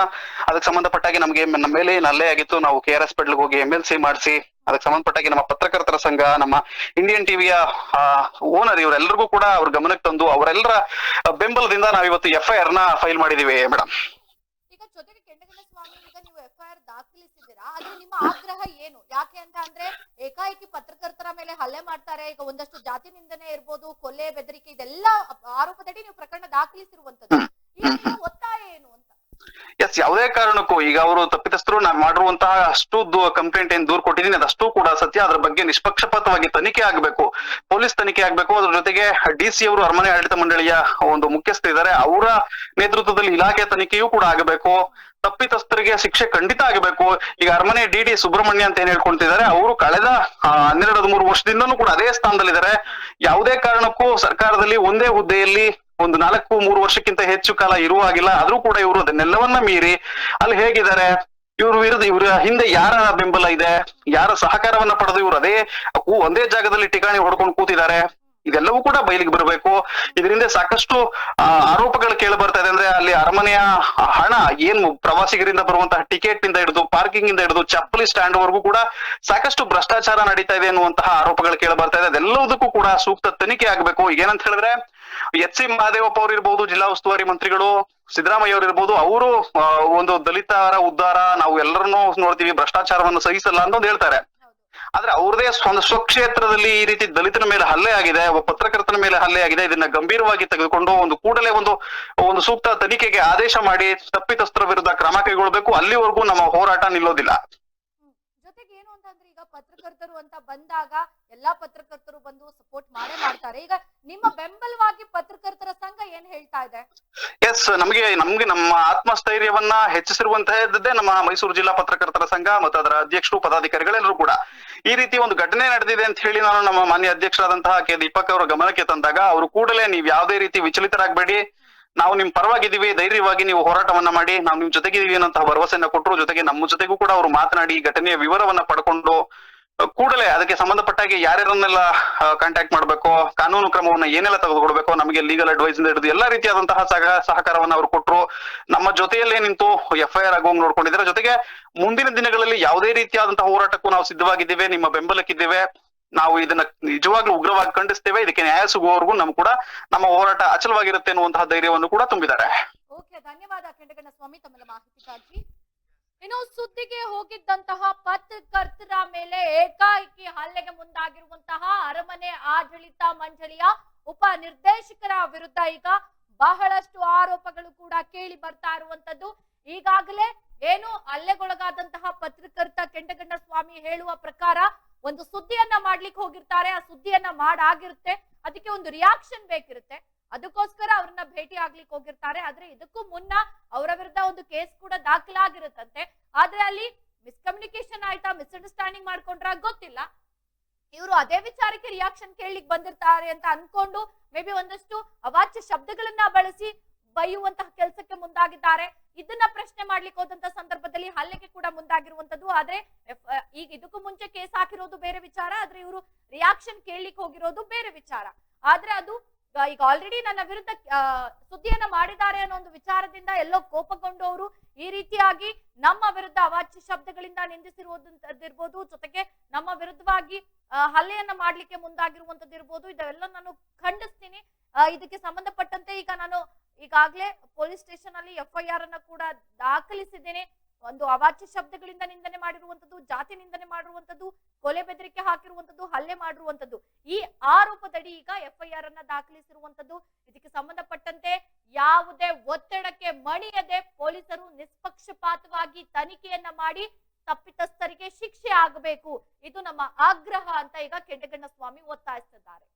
ಅದಕ್ಕೆ ಸಂಬಂಧಪಟ್ಟಾಗಿ ನಮ್ಗೆ ನಮ್ಮ ಮೇಲೆ ಏನ್ ಹಲ್ಲೆ ಆಗಿತ್ತು, ನಾವು KRS ಪೆಡ್ಲ್ಗೆ ಹೋಗಿ MLC ಮಾಡಿಸಿ ಅದಕ್ಕೆ ಸಂಬಂಧಪಟ್ಟಾಗಿ ನಮ್ಮ ಪತ್ರಕರ್ತರ ಸಂಘ, ನಮ್ಮ ಇಂಡಿಯನ್ ಟಿವಿಯ ಓನರ್ ಇವರೆಲ್ಲರಿಗೂ ಕೂಡ ಅವ್ರ ಗಮನಕ್ಕೆ ತಂದು ಅವರೆಲ್ಲರ ಬೆಂಬಲದಿಂದ ನಾವಿವತ್ತು FIR ನ ಫೈಲ್ ಮಾಡಿದೀವಿ ಮೇಡಮ್. ಈಗ ಜೊತೆಗೆ ಕೆಂಡಗಣ್ಣ ಸ್ವಾಮಿ, ಈಗ ನೀವು FIR ದಾಖಲಿಸಿದ್ದೀರಾ, ಆದ್ರೆ ನಿಮ್ಮ ಆಗ್ರಹ ಏನು? ಯಾಕೆ ಅಂತ ಅಂದ್ರೆ ಏಕಾಏಕಿ ಪತ್ರಕರ್ತರ ಮೇಲೆ ಹಲ್ಲೆ ಮಾಡ್ತಾರೆ, ಈಗ ಒಂದಷ್ಟು ಜಾತಿ ನಿಂದನೆ ಇರ್ಬೋದು, ಕೊಲೆ, ಬೆದರಿಕೆ, ಇದೆಲ್ಲ ಆರೋಪದಡಿ ನೀವು ಪ್ರಕರಣ ದಾಖಲಿಸಿರುವಂತದ್ದು. ಈಗ ನಿಮ್ಮ ಒತ್ತಾಯ ಏನು ಅಂತ? ಎಸ್, ಯಾವುದೇ ಕಾರಣಕ್ಕೂ ಈಗ ಅವರು ತಪ್ಪಿತಸ್ಥರು ನಾನು ಮಾಡಿರುವಂತಹ ಅಷ್ಟು ಕಂಪ್ಲೇಂಟ್ ಏನ್ ದೂರ್ ಕೊಟ್ಟಿದ್ದೀನಿ ಅದಷ್ಟು ಕೂಡ ಸತ್ಯ. ಅದ್ರ ಬಗ್ಗೆ ನಿಷ್ಪಕ್ಷಪಾತವಾಗಿ ತನಿಖೆ ಆಗ್ಬೇಕು, ಪೊಲೀಸ್ ತನಿಖೆ ಆಗ್ಬೇಕು. ಅದ್ರ ಜೊತೆಗೆ DC ಅವರು ಅರಮನೆ ಆಡಳಿತ ಮಂಡಳಿಯ ಒಂದು ಮುಖ್ಯಸ್ಥರಿದ್ದಾರೆ, ಅವರ ನೇತೃತ್ವದಲ್ಲಿ ಇಲಾಖೆ ತನಿಖೆಯೂ ಕೂಡ ಆಗಬೇಕು. ತಪ್ಪಿತಸ್ಥರಿಗೆ ಶಿಕ್ಷೆ ಖಂಡಿತ ಆಗಬೇಕು. ಈಗ ಅರಮನೆ DD ಸುಬ್ರಹ್ಮಣ್ಯ ಅಂತ ಏನ್ ಹೇಳ್ಕೊಂತಿದ್ದಾರೆ, ಅವರು ಕಳೆದ 12-13 ವರ್ಷದಿಂದನೂ ಕೂಡ ಅದೇ ಸ್ಥಾನದಲ್ಲಿದ್ದಾರೆ. ಯಾವುದೇ ಕಾರಣಕ್ಕೂ ಸರ್ಕಾರದಲ್ಲಿ ಒಂದೇ ಹುದ್ದೆಯಲ್ಲಿ ಒಂದು 4-3 ವರ್ಷಕ್ಕಿಂತ ಹೆಚ್ಚು ಕಾಲ ಇರುವಾಗಿಲ್ಲ. ಆದ್ರೂ ಕೂಡ ಇವರು ಅದನ್ನೆಲ್ಲವನ್ನ ಮೀರಿ ಅಲ್ಲಿ ಹೇಗಿದ್ದಾರೆ, ಇವ್ರ ವಿರುದ್ಧ ಇವ್ರ ಹಿಂದೆ ಯಾರ ಬೆಂಬಲ ಇದೆ, ಯಾರ ಸಹಕಾರವನ್ನ ಪಡೆದು ಇವ್ರು ಒಂದೇ ಜಾಗದಲ್ಲಿ ಠಿಕಾಣಿ ಹೊಡ್ಕೊಂಡು ಕೂತಿದ್ದಾರೆ, ಇದೆಲ್ಲವೂ ಕೂಡ ಬಯಲಿಗೆ ಬರಬೇಕು. ಇದರಿಂದ ಸಾಕಷ್ಟು ಆರೋಪಗಳು ಕೇಳಿ ಬರ್ತಾ ಇದೆ. ಅಂದ್ರೆ ಅಲ್ಲಿ ಅರಮನೆಯ ಹಣ ಏನು ಪ್ರವಾಸಿಗರಿಂದ ಬರುವಂತಹ ಟಿಕೆಟ್ ನಿಂದ ಹಿಡಿದು ಪಾರ್ಕಿಂಗ್ ಇಂದ ಹಿಡಿದು ಚಪ್ಪಲಿ ಸ್ಟ್ಯಾಂಡ್ ವರೆಗೂ ಕೂಡ ಸಾಕಷ್ಟು ಭ್ರಷ್ಟಾಚಾರ ನಡೀತಾ ಇದೆ ಅನ್ನುವಂತಹ ಆರೋಪಗಳು ಕೇಳಿ ಬರ್ತಾ ಇದೆ. ಅದೆಲ್ಲದಕ್ಕೂ ಕೂಡ ಸೂಕ್ತ ತನಿಖೆ ಆಗ್ಬೇಕು. ಈಗ ಏನಂತ ಹೇಳಿದ್ರೆ HC ಮಹದೇವಪ್ಪ ಅವ್ರು ಇರ್ಬೋದು, ಜಿಲ್ಲಾ ಉಸ್ತುವಾರಿ ಮಂತ್ರಿಗಳು ಸಿದ್ದರಾಮಯ್ಯ ಅವ್ರು ಇರ್ಬೋದು, ಅವರು ಒಂದು ದಲಿತರ ಉದ್ಧಾರ, ನಾವು ಎಲ್ಲರನ್ನೂ ನೋಡ್ತೀವಿ, ಭ್ರಷ್ಟಾಚಾರವನ್ನು ಸಹಿಸಲ್ಲ ಅಂತ ಹೇಳ್ತಾರೆ. ಆದ್ರೆ ಅವ್ರದೇ ಸ್ವಕ್ಷೇತ್ರದಲ್ಲಿ ಈ ರೀತಿ ದಲಿತರ ಮೇಲೆ ಹಲ್ಲೆ ಆಗಿದೆ, ಒಬ್ಬ ಪತ್ರಕರ್ತನ ಮೇಲೆ ಹಲ್ಲೆ ಆಗಿದೆ. ಇದನ್ನ ಗಂಭೀರವಾಗಿ ತೆಗೆದುಕೊಂಡು ಕೂಡಲೇ ಒಂದು ಸೂಕ್ತ ತನಿಖೆಗೆ ಆದೇಶ ಮಾಡಿ ತಪ್ಪಿತಸ್ಥರ ವಿರುದ್ಧ ಕ್ರಮ ಕೈಗೊಳ್ಬೇಕು. ಅಲ್ಲಿವರೆಗೂ ನಮ್ಮ ಹೋರಾಟ ನಿಲ್ಲೋದಿಲ್ಲ. ಜೊತೆಗೆ ಏನು ಅಂತಂದ್ರೆ, ಈಗ ಪತ್ರಕರ್ತರು ಅಂತ ಬಂದಾಗ ಎಲ್ಲಾ ಪತ್ರಕರ್ತರು ಬಂದು ಸಪೋರ್ಟ್ ಮಾಡ್ತಾರೆ. ಈಗ ನಿಮ್ಮ ಬೆಂಬಲವಾಗಿ ಪತ್ರಕರ್ತರ ಸಂಘ ಏನ್ ಹೇಳ್ತಾ ಇದೆ? ಎಸ್, ನಮ್ಗೆ ನಮ್ಮ ಆತ್ಮಸ್ಥೈರ್ಯವನ್ನ ಹೆಚ್ಚಿಸಿರುವಂತಹದ್ದೇ ನಮ್ಮ ಮೈಸೂರು ಜಿಲ್ಲಾ ಪತ್ರಕರ್ತರ ಸಂಘ ಮತ್ತು ಅದರ ಅಧ್ಯಕ್ಷರು, ಪದಾಧಿಕಾರಿಗಳೆಲ್ಲರೂ ಕೂಡ. ಈ ರೀತಿ ಒಂದು ಘಟನೆ ನಡೆದಿದೆ ಅಂತ ಹೇಳಿ ನಾನು ನಮ್ಮ ಮಾನ್ಯ ಅಧ್ಯಕ್ಷರಾದಂತಹ ಕೆ ದೀಪಕ್ ಅವರ ಗಮನಕ್ಕೆ ತಂದಾಗ ಅವರು ಕೂಡಲೇ ನೀವ್ ಯಾವುದೇ ರೀತಿ ವಿಚಲಿತರಾಗಬೇಡಿ, ನಾವು ನಿಮ್ ಪರವಾಗಿದ್ದೀವಿ, ಧೈರ್ಯವಾಗಿ ನೀವು ಹೋರಾಟವನ್ನ ಮಾಡಿ, ನಾವು ನಿಮ್ ಜೊತೆಗಿದ್ದೀವಿ ಅನ್ನೋಂತಹ ಭರವಸೆಯನ್ನ ಕೊಟ್ಟರು. ಜೊತೆಗೆ ನಮ್ಮ ಜೊತೆಗೂ ಕೂಡ ಅವರು ಮಾತನಾಡಿ ಘಟನೆಯ ವಿವರವನ್ನ ಪಡ್ಕೊಂಡು ಕೂಡಲೇ ಅದಕ್ಕೆ ಸಂಬಂಧಪಟ್ಟಾಗಿ ಯಾರ್ಯಾರನ್ನೆಲ್ಲ ಕಾಂಟ್ಯಾಕ್ಟ್ ಮಾಡ್ಬೇಕು, ಕಾನೂನು ಕ್ರಮವನ್ನ ಏನೆಲ್ಲ ತೆಗೆದುಕೊಳ್ಬೇಕು, ನಮಗೆ ಲೀಗಲ್ ಅಡ್ವೈಸ್ ಇಂದ ಹಿಡಿದು ಎಲ್ಲಾ ರೀತಿಯಾದಂತಹ ಸಹಕಾರವನ್ನ ಅವರು ಕೊಟ್ಟರು. ನಮ್ಮ ಜೊತೆಯಲ್ಲೇ ನಿಂತು FIR ಆಗುವಂಗ್ ನೋಡ್ಕೊಂಡಿದ್ದಾರೆ. ಜೊತೆಗೆ ಮುಂದಿನ ದಿನಗಳಲ್ಲಿ ಯಾವುದೇ ರೀತಿಯಾದಂತಹ ಹೋರಾಟಕ್ಕೂ ನಾವು ಸಿದ್ಧವಾಗಿದ್ದೇವೆ, ನಿಮ್ಮ ಬೆಂಬಲಕ್ಕಿದ್ದೇವೆ. ನಾವು ಇದನ್ನ ನಿಜವಾಗ್ಲೂ ಉಗ್ರವಾಗಿ ಖಂಡಿಸ್ತೇವೆ. ಇದಕ್ಕೆ ನ್ಯಾಯ ಸಿಗುವವರೆಗೂ ನಮ್ಮ ಹೋರಾಟ ಅಚಲವಾಗಿರುತ್ತೆ ಅನ್ನುವಂತಹ ಧೈರ್ಯವನ್ನು ಕೂಡ ತುಂಬಿದ್ದಾರೆ. ಓಕೆ, ಧನ್ಯವಾದ ಕೆಂಡಗಣ್ಣ ಸ್ವಾಮಿ ತಮ್ಮ ಮಾಹಿತಿಗಾಗಿ. ಇನ್ನು ಸುದ್ದಿಗೆ ಹೋಗಿದ್ದಂತಹ ಪತ್ರಕರ್ತರ ಮೇಲೆ ಏಕಾಏಕಿ ಹಲ್ಲೆಗೆ ಮುಂದಾಗಿರುವಂತಹ ಅರಮನೆ ಆಡಳಿತ ಮಂಡಳಿಯ ಉಪ ನಿರ್ದೇಶಕರ ವಿರುದ್ಧ ಈಗ ಬಹಳಷ್ಟು ಆರೋಪಗಳು ಕೂಡ ಕೇಳಿ ಬರ್ತಾ ಇರುವಂತದ್ದು. ಈಗಾಗಲೇ ಏನು ಹಲ್ಲೆಗೊಳಗಾದಂತಹ ಪತ್ರಕರ್ತ ಕೆಂಡಗಣ್ಣ ಸ್ವಾಮಿ ಹೇಳುವ ಪ್ರಕಾರ ಒಂದು ಸುದ್ದಿಯನ್ನ ಮಾಡ್ಲಿಕ್ಕೆ ಹೋಗಿರ್ತಾರೆ, ಆ ಸುದ್ದಿಯನ್ನ ಮಾಡಾಗಿರುತ್ತೆ, ಅದಕ್ಕೆ ಒಂದು ರಿಯಾಕ್ಷನ್ ಬೇಕಿರುತ್ತೆ, ಅದಕ್ಕೋಸ್ಕರ ಅವ್ರನ್ನ ಭೇಟಿ ಆಗ್ಲಿಕ್ಕೆ ಹೋಗಿರ್ತಾರೆ. ಆದ್ರೆ ಇದಕ್ಕೂ ಮುನ್ನ ಅವರ ವಿರುದ್ಧ ಒಂದು ಕೇಸ್ ಕೂಡ ದಾಖಲಾಗಿರುತ್ತಂತೆ. ಆದ್ರೆ ಅಲ್ಲಿ ಮಿಸ್ಕಮ್ಯುನಿಕೇಶನ್ ಆಯ್ತಾ, ಮಿಸ್ಅಂಡರ್ಸ್ಟ್ಯಾಂಡಿಂಗ್ ಮಾಡ್ಕೊಂಡ್ರ ಗೊತ್ತಿಲ್ಲ. ಇವರು ಅದೇ ವಿಚಾರಕ್ಕೆ ರಿಯಾಕ್ಷನ್ ಕೇಳಲಿಕ್ಕೆ ಬಂದಿರ್ತಾರೆ ಅಂತ ಅನ್ಕೊಂಡು ಮೇ ಬಿ ಒಂದಷ್ಟು ಅವಾಚ್ಯ ಶಬ್ದಗಳನ್ನ ಬಳಸಿ ಬೈಯುವಂತಹ ಕೆಲಸಕ್ಕೆ ಮುಂದಾಗಿದ್ದಾರೆ. ಇದನ್ನ ಪ್ರಶ್ನೆ ಮಾಡ್ಲಿಕ್ಕೆ ಹೋದಂತ ಸಂದರ್ಭದಲ್ಲಿ ಹಲ್ಲೆಗೆ ಕೂಡ ಮುಂದಾಗಿರುವಂತದ್ದು. ಆದ್ರೆ ಈಗ ಇದಕ್ಕೂ ಮುಂಚೆ ಕೇಸ್ ಹಾಕಿರೋದು ಬೇರೆ ವಿಚಾರ, ಆದ್ರೆ ಇವರು ರಿಯಾಕ್ಷನ್ ಕೇಳಲಿಕ್ಕೆ ಹೋಗಿರೋದು ಬೇರೆ ವಿಚಾರ. ಆದ್ರೆ ಅದು ಈಗ ಆಲ್ರೆಡಿ ನನ್ನ ವಿರುದ್ಧ ಸುದ್ದಿಯನ್ನ ಮಾಡಿದ್ದಾರೆ ಅನ್ನೋ ಒಂದು ವಿಚಾರದಿಂದ ಎಲ್ಲೋ ಕೋಪಗೊಂಡು ಅವರು ಈ ರೀತಿಯಾಗಿ ನಮ್ಮ ವಿರುದ್ಧ ಅವಾಚ್ಯ ಶಬ್ದಗಳಿಂದ ನಿಂದಿಸಿರುವುದಿರ್ಬೋದು, ಜೊತೆಗೆ ನಮ್ಮ ವಿರುದ್ಧವಾಗಿ ಹಲ್ಲೆಯನ್ನ ಮಾಡ್ಲಿಕ್ಕೆ ಮುಂದಾಗಿರುವಂತದ್ದಿರ್ಬೋದು. ಇದೆಲ್ಲ ನಾನು ಖಂಡಿಸ್ತೀನಿ. ಇದಕ್ಕೆ ಸಂಬಂಧಪಟ್ಟಂತೆ ಈಗ ನಾನು ಈಗಾಗಲೇ ಪೊಲೀಸ್ ಸ್ಟೇಷನ್ ಅಲ್ಲಿ FIR ಅನ್ನ ಕೂಡ ದಾಖಲಿಸಿದ್ದೇನೆ. ಒಂದು ಅವಾಚ್ಯ ಶಬ್ದಗಳಿಂದ ನಿಂದನೆ ಮಾಡಿರುವಂತದ್ದು, ಜಾತಿ ನಿಂದನೆ ಮಾಡಿರುವಂತದ್ದು, ಕೊಲೆ ಬೆದರಿಕೆ ಹಾಕಿರುವಂತದ್ದು, ಹಲ್ಲೆ ಮಾಡಿರುವಂತದ್ದು, ಈ ಆರೋಪದಡಿ ಈಗ FIR ಅನ್ನ ದಾಖಲಿಸಿರುವಂತದ್ದು. ಇದಕ್ಕೆ ಸಂಬಂಧಪಟ್ಟಂತೆ ಯಾವುದೇ ಒತ್ತಡಕ್ಕೆ ಮಣಿಯದೆ ಪೊಲೀಸರು ನಿಷ್ಪಕ್ಷಪಾತವಾಗಿ ತನಿಖೆಯನ್ನ ಮಾಡಿ ತಪ್ಪಿತಸ್ಥರಿಗೆ ಶಿಕ್ಷೆ ಆಗಬೇಕು, ಇದು ನಮ್ಮ ಆಗ್ರಹ ಅಂತ ಈಗ ಕೆಂಡಗಣ್ಣ ಸ್ವಾಮಿ ಒತ್ತಾಯಿಸಿದ್ದಾರೆ.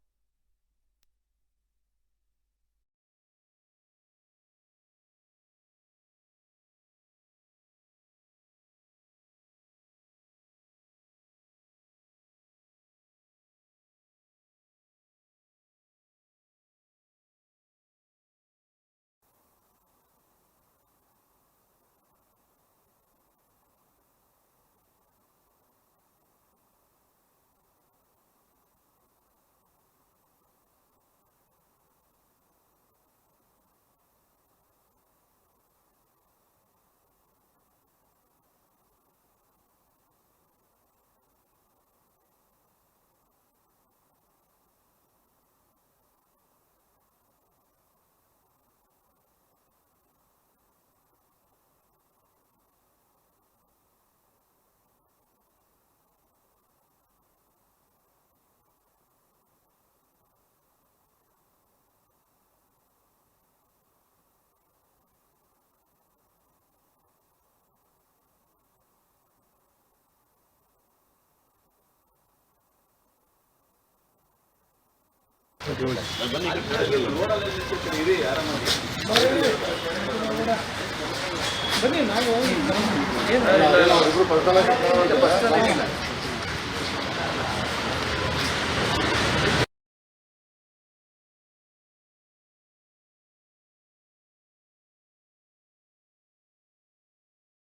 ಬನ್ನಿ ನಾವು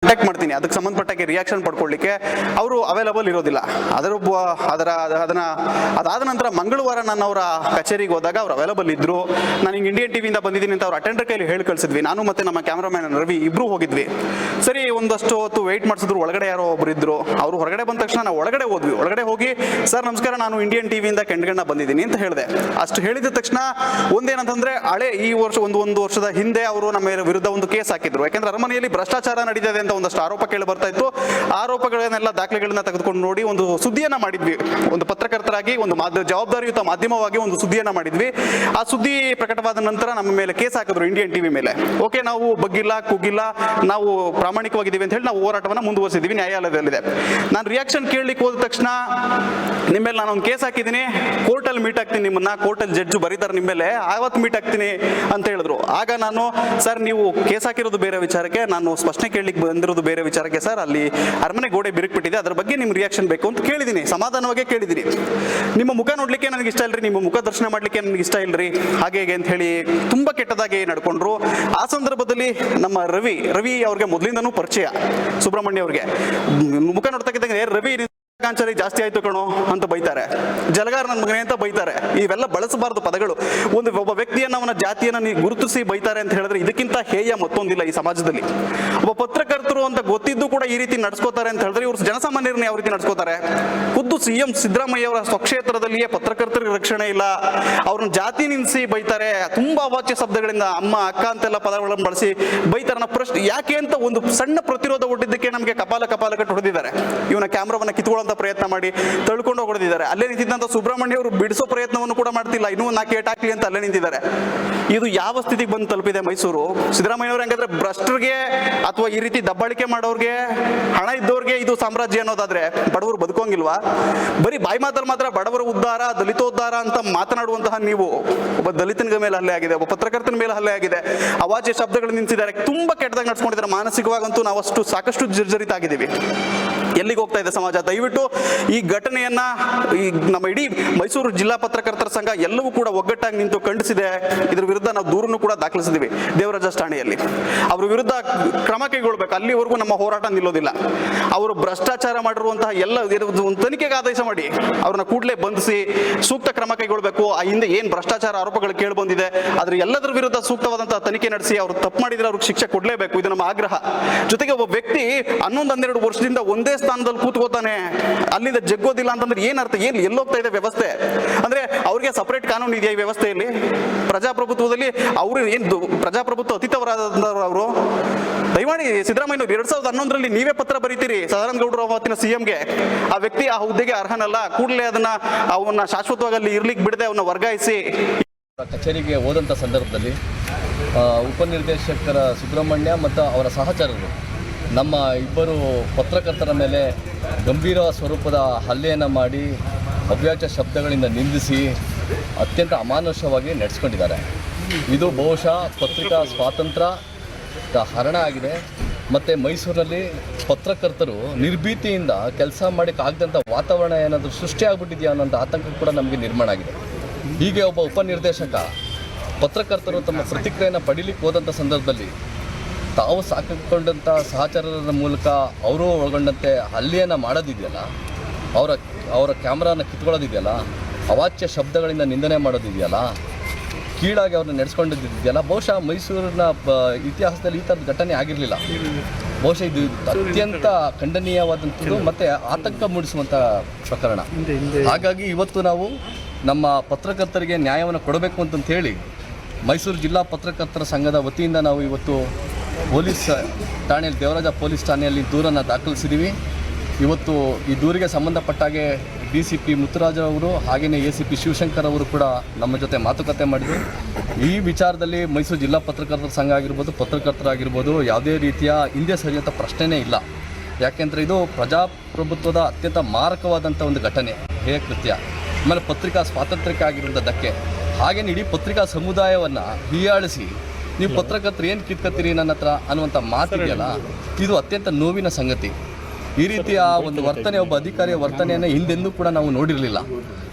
ಕಾಂಟ್ಯಾಕ್ಟ್ ಮಾಡ್ತೀನಿ, ಅದಕ್ಕೆ ಸಂಬಂಧಪಟ್ಟಾಗೆ ರಿಯಾಕ್ಷನ್ ಪಡ್ಕೊಳ್ಳಿಕ್ಕೆ ಅವರು ಅವೈಲಬಲ್ ಇರೋದಿಲ್ಲ. ಅದಾದ ನಂತರ ಮಂಗಳವಾರ ನಾನು ಅವರ ಕಚೇರಿಗೆ ಹೋದಾಗ ಅವ್ರು ಅವೈಲಬಲ್ ಇದ್ರು. ನಾನು ಹಿಂಗೆ ಇಂಡಿಯನ್ ಟಿವಿಯಿಂದ ಬಂದಿದ್ದೀನಿ ಅಂತ ಅವ್ರು ಅಟೆಂಡರ್ ಕೈಲಿ ಹೇಳಿ ಕಳಿಸಿದ್ವಿ. ನಾನು ಮತ್ತೆ ನಮ್ಮ ಕ್ಯಾಮ್ರಾಮ್ಯಾನ್ ರವಿ ಇಬ್ರು ಹೋಗಿದ್ವಿ. ಸರಿ, ಒಂದಷ್ಟು ಹೊತ್ತು ವೆಯ್ಟ್ ಮಾಡಿಸಿದ್ರು. ಒಳಗಡೆ ಯಾರೋ ಒಬ್ರು ಇದ್ರು. ಅವರು ಹೊರಗಡೆ ಬಂದ ತಕ್ಷಣ ನಾವು ಒಳಗಡೆ ಹೋದ್ವಿ. ಒಳಗಡೆ ಹೋಗಿ ಸರ್ ನಮಸ್ಕಾರ, ನಾನು ಇಂಡಿಯನ್ ಟಿವಿಯಿಂದ ಕೆಂಡಗಣ್ಣ ಬಂದಿದ್ದೀನಿ ಅಂತ ಹೇಳಿದೆ. ಅಷ್ಟು ಹೇಳಿದ ತಕ್ಷಣ ಒಂದೇನಂತಂದ್ರೆ ಈ ವರ್ಷ ಒಂದು ವರ್ಷದ ಹಿಂದೆ ಅವರು ನಮ್ಮ ವಿರುದ್ಧ ಒಂದು ಕೇಸ್ ಹಾಕಿದ್ರು. ಯಾಕಂದ್ರೆ ಅರಮನೆಯಲ್ಲಿ ಭ್ರಷ್ಟಾಚಾರ ನಡೀತಿದೆ ಅಂತ ಒಂದಷ್ಟು ಆರೋಪ ಕೇಳಿ ಬರ್ತಾ ಇತ್ತು. ಆರೋಪಗಳನ್ನೆಲ್ಲ ದಾಖಲೆಗಳನ್ನ ತೆಗೆದುಕೊಂಡು ನೋಡಿ ಒಂದು ಸುದ್ದಿಯನ್ನ ಮಾಡಿದ್ವಿ. ಒಂದು ಪತ್ರಕರ್ತರಾಗಿ ಒಂದು ಜವಾಬ್ದಾರಿಯುತ ಮಾಧ್ಯಮವಾಗಿ ಒಂದು ಸುದ್ದಿಯನ್ನ ಮಾಡಿದ್ವಿ. ಆ ಸುದ್ದಿ ಪ್ರಕಟವಾದ ನಂತರ ನಮ್ಮ ಮೇಲೆ ಕೇಸ್ ಹಾಕಿದ್ರು ಇಂಡಿಯನ್ ಟಿವಿ ಮೇಲೆ. ಓಕೆ, ನಾವು ಬಗ್ಗಿಲ್ಲ ಕುಗ್ಗಿಲ್ಲ, ನಾವು ಪ್ರಾಮಾಣಿಕವಾಗಿದ್ದೀವಿ ಅಂತ ಹೇಳಿ ನಾವು ಹೋರಾಟವನ್ನು ಮುಂದುವರಿಸಿದ್ದೀವಿ ನ್ಯಾಯಾಲಯದಲ್ಲಿದೆ. ನಾನು ರಿಯಾಕ್ಷನ್ ಕೇಳಲಿಕ್ಕೆ ಹೋದ ತಕ್ಷಣ ನಿಮ್ಮ ಮೇಲೆ ನಾನು ಒಂದು ಕೇಸ್ ಹಾಕಿದ್ದೀನಿ, ಕೋರ್ಟಲ್ಲಿ ಮೀಟ್ ಆಗ್ತೀನಿ ನಿಮ್ಮನ್ನ, ಕೋರ್ಟಲ್ಲಿ ಜಡ್ಜ್ ಬರೀತಾರೆ ನಿಮ್ಮ ಮೇಲೆ, ಆವತ್ತು ಮೀಟ್ ಆಗ್ತೀನಿ ಅಂತ ಹೇಳಿದ್ರು. ಆಗ ನಾನು ಸರ್ ನೀವು ಕೇಸ್ ಹಾಕಿರೋದು ಬೇರೆ ವಿಚಾರಕ್ಕೆ, ನಾನು ಸ್ಪಷ್ಟನೆ ಕೇಳಲಿಕ್ಕೆ ಬಂದಿರೋದು ಬೇರೆ ವಿಚಾರಕ್ಕೆ ಸರ್, ಅಲ್ಲಿ ಅರಮನೆ ಗೋಡೆ ಬಿರುಕ್ಬಿಟ್ಟಿದೆ, ಅದ್ರ ಬಗ್ಗೆ ನಿಮ್ಮ ರಿಯಾಕ್ಷನ್ ಬೇಕು ಅಂತ ಕೇಳಿದ್ದೀನಿ. ಸಮಾಧಾನವಾಗಿ ಕೇಳಿದ್ದೀನಿ. ನಿಮ್ಮ ಮುಖ ನೋಡ್ಲಿಕ್ಕೆ ನನಗೆ ಇಷ್ಟ ಇಲ್ರಿ, ನಿಮ್ಮ ಮುಖ ದರ್ಶನ ಮಾಡ್ಲಿಕ್ಕೆ ನನಗೆ ಇಷ್ಟ ಇಲ್ರಿ, ಹಾಗೆ ಅಂತ ಹೇಳಿ ತುಂಬಾ ಕೆಟ್ಟದಾಗಿ ನಡ್ಕೊಂಡ್ರು. ಆ ಸಂದರ್ಭದಲ್ಲಿ ನಮ್ಮ ರವಿ ಅವ್ರಿಗೆ ಮೊದಲಿಂದನೂ ಪರಿಚಯ, ಸುಬ್ರಹ್ಮಣ್ಯ ಅವ್ರಿಗೆ. ಮುಖ ನೋಡ್ತಕ್ಕಿದ್ದಂಗೆ ರವಿ ಕಾಂಚಲಿ ಜಾಸ್ತಿ ಆಯ್ತು ಕಣೋ ಅಂತ ಬೈತಾರೆ, ಜಲಗಾರ ನನ್ನ ಮಗನೇ ಅಂತ ಬೈತಾರೆ. ಇವೆಲ್ಲ ಬಳಸಬಾರದು ಪದಗಳು. ಒಬ್ಬ ವ್ಯಕ್ತಿಯನ್ನ ಅವನ ಜಾತಿಯನ್ನ ಗುರುತಿಸಿ ಬೈತಾರೆ ಅಂತ ಹೇಳಿದ್ರೆ ಇದಕ್ಕಿಂತ ಹೇಯ ಮತ್ತೊಂದಿಲ್ಲ ಈ ಸಮಾಜದಲ್ಲಿ. ಒಬ್ಬ ಪತ್ರಕರ್ತರು ಅಂತ ಗೊತ್ತಿದ್ದು ಕೂಡ ಈ ರೀತಿ ನಡ್ಸ್ಕೋತಾರೆ ಅಂತ ಹೇಳಿದ್ರೆ ಇವರು ಜನಸಾಮಾನ್ಯರನ್ನ ಯಾವ ರೀತಿ ನಡ್ಸ್ಕೋತಾರೆ? ಖುದ್ದು ಸಿಎಂ ಸಿದ್ದರಾಮಯ್ಯ ಅವರ ಸ್ವಕ್ಷೇತ್ರದಲ್ಲಿಯೇ ಪತ್ರಕರ್ತರಿಗೆ ರಕ್ಷಣೆ ಇಲ್ಲ, ಅವ್ರನ್ನ ಜಾತಿ ನಿಲ್ಲಿಸಿ ಬೈತಾರೆ. ತುಂಬಾ ಅವಾಚ್ಯ ಶಬ್ದಗಳಿಂದ ಅಮ್ಮ ಅಕ್ಕ ಅಂತೆಲ್ಲ ಪದಗಳನ್ನು ಬಳಸಿ ಬೈತಾರೆ. ನಮ್ಮ ಪ್ರಶ್ನೆ ಯಾಕೆ ಅಂತ ಒಂದು ಸಣ್ಣ ಪ್ರತಿರೋಧ ಒಡ್ಡಿದ್ದಕ್ಕೆ ನಮಗೆ ಕಪಾಲ ಕಟ್ಟು ಹೊಡೆದಿದ್ದಾರೆ. ಇವನ ಕ್ಯಾಮ್ರಾವನ್ನ ಕಿತ್ಕೊಳ್ಳೋ ಪ್ರಯತ್ನ ಮಾಡಿ ತಳ್ಕೊಂಡು ಹೊಡೆದಿದ್ದಾರೆ. ಅಲ್ಲೇ ನಿಂತಿದ್ದಂತ ಸುಬ್ರಹ್ಮಣ್ಯ ಅವರು ಬಿಡಿಸೋ ಪ್ರಯತ್ನವನ್ನು ಕೂಡ ಮಾಡ್ತಿಲ್ಲ, ಇನ್ನೂ ನಾಲ್ಕು ಏಟ್ ಹಾಕ್ಲಿ ಅಂತ ಅಲ್ಲೇ ನಿಂತಿದ್ದಾರೆ. ಇದು ಯಾವ ಸ್ಥಿತಿಗೆ ಬಂದು ತಲುಪಿದೆ ಮೈಸೂರು? ಸಿದ್ದರಾಮಯ್ಯ ಅವರು ಹಂಗಾದ್ರೆ ಭ್ರಷ್ಟರಿಗೆ ಅಥವಾ ಈ ರೀತಿ ದಬ್ಬಾಳಿಕೆ ಮಾಡೋರ್ಗೆ, ಹಣ ಇದ್ದವ್ರಿಗೆ ಇದು ಸಾಮ್ರಾಜ್ಯ ಅನ್ನೋದಾದ್ರೆ ಬಡವರು ಬದುಕೋಂಗಿಲ್ವಾ? ಬರೀ ಬಾಯಿ ಮಾತಲ್ಲಿ ಮಾತ್ರ ಬಡವರ ಉದ್ಧಾರ, ದಲಿತೋದ್ಧಾರ ಅಂತ ಮಾತನಾಡುವಂತಹ ನೀವು, ಒಬ್ಬ ದಲಿತನ ಮೇಲೆ ಹಲ್ಲೆ ಆಗಿದೆ, ಒಬ್ಬ ಪತ್ರಕರ್ತನ ಮೇಲೆ ಹಲ್ಲೆ ಆಗಿದೆ, ಅವಾಚ್ಯ ಶಬ್ದಗಳು ನಿಂತಿದ್ದಾರೆ, ತುಂಬಾ ಕೆಟ್ಟದಾಗಿ ನಡ್ಸ್ಕೊಂಡಿದ್ದಾರೆ. ಮಾನಸಿಕವಾಗಂತೂ ನಾವು ಸಾಕಷ್ಟು ಜರ್ಜರಿತ ಆಗಿದ್ದೀವಿ. ಎಲ್ಲಿಗೆ ಹೋಗ್ತಾ ಇದೆ ಸಮಾಜ? ದಯವಿಟ್ಟು ಈ ಘಟನೆಯನ್ನ ನಮ್ಮ ಇಡೀ ಮೈಸೂರು ಜಿಲ್ಲಾ ಪತ್ರಕರ್ತರ ಸಂಘ ಎಲ್ಲವೂ ಕೂಡ ಒಗ್ಗಟ್ಟಾಗಿ ನಿಂತು ಖಂಡಿಸಿದೆ. ಇದ್ರ ವಿರುದ್ಧ ನಾವು ದೂರನ್ನು ಕೂಡ ದಾಖಲಿಸಿದ್ದೀವಿ ದೇವರಾಜ ಠಾಣೆಯಲ್ಲಿ. ಅವ್ರ ವಿರುದ್ಧ ಕ್ರಮ ಕೈಗೊಳ್ಬೇಕು. ಅಲ್ಲಿವರೆಗೂ ನಮ್ಮ ಹೋರಾಟ ನಿಲ್ಲೋದಿಲ್ಲ. ಅವರು ಭ್ರಷ್ಟಾಚಾರ ಮಾಡಿರುವಂತಹ ಎಲ್ಲ ಒಂದು ತನಿಖೆಗೆ ಆದೇಶ ಮಾಡಿ ಅವ್ರನ್ನ ಕೂಡಲೇ ಬಂಧಿಸಿ ಸೂಕ್ತ ಕ್ರಮ ಕೈಗೊಳ್ಬೇಕು. ಆ ಹಿಂದೆ ಏನ್ ಭ್ರಷ್ಟಾಚಾರ ಆರೋಪಗಳು ಕೇಳಿ ಬಂದಿದೆ ಅದ್ರ ಎಲ್ಲದರ ವಿರುದ್ಧ ಸೂಕ್ತವಾದಂತಹ ತನಿಖೆ ನಡೆಸಿ ಅವ್ರು ತಪ್ಪು ಮಾಡಿದ್ರೆ ಅವ್ರಿಗೆ ಶಿಕ್ಷೆ ಕೊಡಲೇಬೇಕು. ಇದು ನಮ್ಮ ಆಗ್ರಹ. ಜೊತೆಗೆ ಒಬ್ಬ ವ್ಯಕ್ತಿ 11-12 ವರ್ಷದಿಂದ ಒಂದೇ ಸ್ಥಾನದಲ್ಲಿ ಕೂತ್ಕೋತಾನೆ, ಅಲ್ಲಿಂದ ಜಗ್ಗೋದಿಲ್ಲ ಅಂತಂದ್ರೆ ಏನರ್ಥ? ಎಲ್ಲೋಗ್ತಾ ಇದೆ ವ್ಯವಸ್ಥೆ? ಅಂದ್ರೆ ಅವ್ರಿಗೆ ಸಪರೇಟ್ ಕಾನೂನು ಇದೆಯಾ ಈ ವ್ಯವಸ್ಥೆಯಲ್ಲಿ? ಪ್ರಜಾಪ್ರಭುತ್ವದಲ್ಲಿ ಅವರು ಏನು ಪ್ರಜಾಪ್ರಭುತ್ವ ಅತೀತವರಾದವರು? ದಯಮಾಡಿ ಸಿದ್ದರಾಮಯ್ಯ 2011ರಲ್ಲಿ ನೀವೇ ಪತ್ರ ಬರೀತೀರಿ ಸದಾನಂದ ಗೌಡರು ಅವತ್ತಿನ ಸಿಎಂಗೆ, ಆ ವ್ಯಕ್ತಿ ಆ ಹುದ್ದೆಗೆ ಅರ್ಹನಲ್ಲ, ಕೂಡಲೇ ಅವನ್ನ ಶಾಶ್ವತವಾಗಿ ಅಲ್ಲಿ ಇರ್ಲಿಕ್ಕೆ ಬಿಡದೆ ಅವನ್ನ ವರ್ಗಾಯಿಸಿ. ಕಚೇರಿಗೆ ಹೋದಂಥ ಸಂದರ್ಭದಲ್ಲಿ ಉಪನಿರ್ದೇಶಕರ ಸುಬ್ರಹ್ಮಣ್ಯ ಮತ್ತು ಅವರ ಸಹಚರರು ನಮ್ಮ ಇಬ್ಬರು ಪತ್ರಕರ್ತರ ಮೇಲೆ ಗಂಭೀರ ಸ್ವರೂಪದ ಹಲ್ಲೆಯನ್ನು ಮಾಡಿ ಅವ್ಯಾಚ್ಯ ಶಬ್ದಗಳಿಂದ ನಿಂದಿಸಿ ಅತ್ಯಂತ ಅಮಾನುಷವಾಗಿ ನಡೆಸ್ಕೊಂಡಿದ್ದಾರೆ. ಇದು ಬಹುಶಃ ಪತ್ರಿಕಾ ಸ್ವಾತಂತ್ರ್ಯದ ಹರಣ ಆಗಿದೆ. ಮತ್ತು ಮೈಸೂರಿನಲ್ಲಿ ಪತ್ರಕರ್ತರು ನಿರ್ಭೀತಿಯಿಂದ ಕೆಲಸ ಮಾಡೋಕ್ಕಾಗದಂಥ ವಾತಾವರಣ ಏನಾದರೂ ಸೃಷ್ಟಿಯಾಗ್ಬಿಟ್ಟಿದೆಯಾ ಅನ್ನೋಂಥ ಆತಂಕ ಕೂಡ ನಮಗೆ ನಿರ್ಮಾಣ ಆಗಿದೆ. ಹೀಗೆ ಒಬ್ಬ ಉಪನಿರ್ದೇಶಕ ಪತ್ರಕರ್ತರು ತಮ್ಮ ಪ್ರತಿಕ್ರಿಯೆಯನ್ನು ಪಡೀಲಿಕ್ಕೆ ಹೋದಂಥ ಸಂದರ್ಭದಲ್ಲಿ ತಾವು ಸಾಕಿಕೊಂಡಂಥ ಸಹಚರರ ಮೂಲಕ ಅವರು ಒಳಗೊಂಡಂತೆ ಹಲ್ಲೆಯನ್ನು ಮಾಡೋದಿದೆಯಲ್ಲ, ಅವರ ಕ್ಯಾಮ್ರಾನ ಕಿತ್ಕೊಳ್ಳೋದಿದೆಯಲ್ಲ, ಅವಾಚ್ಯ ಶಬ್ದಗಳಿಂದ ನಿಂದನೆ ಮಾಡೋದಿದೆಯಲ್ಲ, ಕೀಳಾಗಿ ಅವ್ರನ್ನ ನಡೆಸ್ಕೊಂಡಿದ್ದೆಯಲ್ಲ, ಬಹುಶಃ ಮೈಸೂರಿನ ಇತಿಹಾಸದಲ್ಲಿ ಈ ಥರದ ಘಟನೆ ಆಗಿರಲಿಲ್ಲ. ಬಹುಶಃ ಇದು ಅತ್ಯಂತ ಖಂಡನೀಯವಾದಂಥದ್ದು ಮತ್ತು ಆತಂಕ ಮೂಡಿಸುವಂಥ ಪ್ರಕರಣ. ಹಾಗಾಗಿ ಇವತ್ತು ನಾವು ನಮ್ಮ ಪತ್ರಕರ್ತರಿಗೆ ನ್ಯಾಯವನ್ನು ಕೊಡಬೇಕು ಅಂತಂತ ಹೇಳಿ ಮೈಸೂರು ಜಿಲ್ಲಾ ಪತ್ರಕರ್ತರ ಸಂಘದ ವತಿಯಿಂದ ನಾವು ಇವತ್ತು ಪೊಲೀಸ್ ಠಾಣೆಯಲ್ಲಿ, ದೇವರಾಜ ಪೊಲೀಸ್ ಠಾಣೆಯಲ್ಲಿ ದೂರನ್ನು ದಾಖಲಿಸಿದ್ದೀವಿ. ಇವತ್ತು ಈ ದೂರಿಗೆ ಸಂಬಂಧಪಟ್ಟಾಗೆ DCP ಮುತ್ತುರಾಜ್ ಅವರು ಹಾಗೆಯೇ ACP ಶಿವಶಂಕರ್ ಅವರು ಕೂಡ ನಮ್ಮ ಜೊತೆ ಮಾತುಕತೆ ಮಾಡಿದರು. ಈ ವಿಚಾರದಲ್ಲಿ ಮೈಸೂರು ಜಿಲ್ಲಾ ಪತ್ರಕರ್ತರ ಸಂಘ ಆಗಿರ್ಬೋದು, ಪತ್ರಕರ್ತರಾಗಿರ್ಬೋದು ಯಾವುದೇ ರೀತಿಯ ಹಿಂದೆ ಸರಿಯಂಥ ಪ್ರಶ್ನೆನೇ ಇಲ್ಲ. ಯಾಕೆಂದರೆ ಇದು ಪ್ರಜಾಪ್ರಭುತ್ವದ ಅತ್ಯಂತ ಮಾರಕವಾದಂಥ ಒಂದು ಘಟನೆ, ಹೇಯ ಕೃತ್ಯ. ಆಮೇಲೆ ಪತ್ರಿಕಾ ಸ್ವಾತಂತ್ರ್ಯಕ್ಕೆ ಆಗಿರುವಂಥ ಧಕ್ಕೆ. ಹಾಗೇನೆ ಇಡೀ ಪತ್ರಿಕಾ ಸಮುದಾಯವನ್ನ ಹೀಯಾಳಿಸಿ ನೀವು ಪತ್ರಕರ್ತರು ಏನು ಕಿತ್ಕತ್ತೀರಿ ನನ್ನ ಹತ್ರ ಅನ್ನುವಂಥ ಮಾತಿದೆಯಲ್ಲ, ಇದು ಅತ್ಯಂತ ನೋವಿನ ಸಂಗತಿ. ಈ ರೀತಿಯ ಒಂದು ವರ್ತನೆ, ಒಬ್ಬ ಅಧಿಕಾರಿಯ ವರ್ತನೆಯನ್ನು ಹಿಂದೆಂದೂ ಕೂಡ ನಾವು ನೋಡಿರಲಿಲ್ಲ.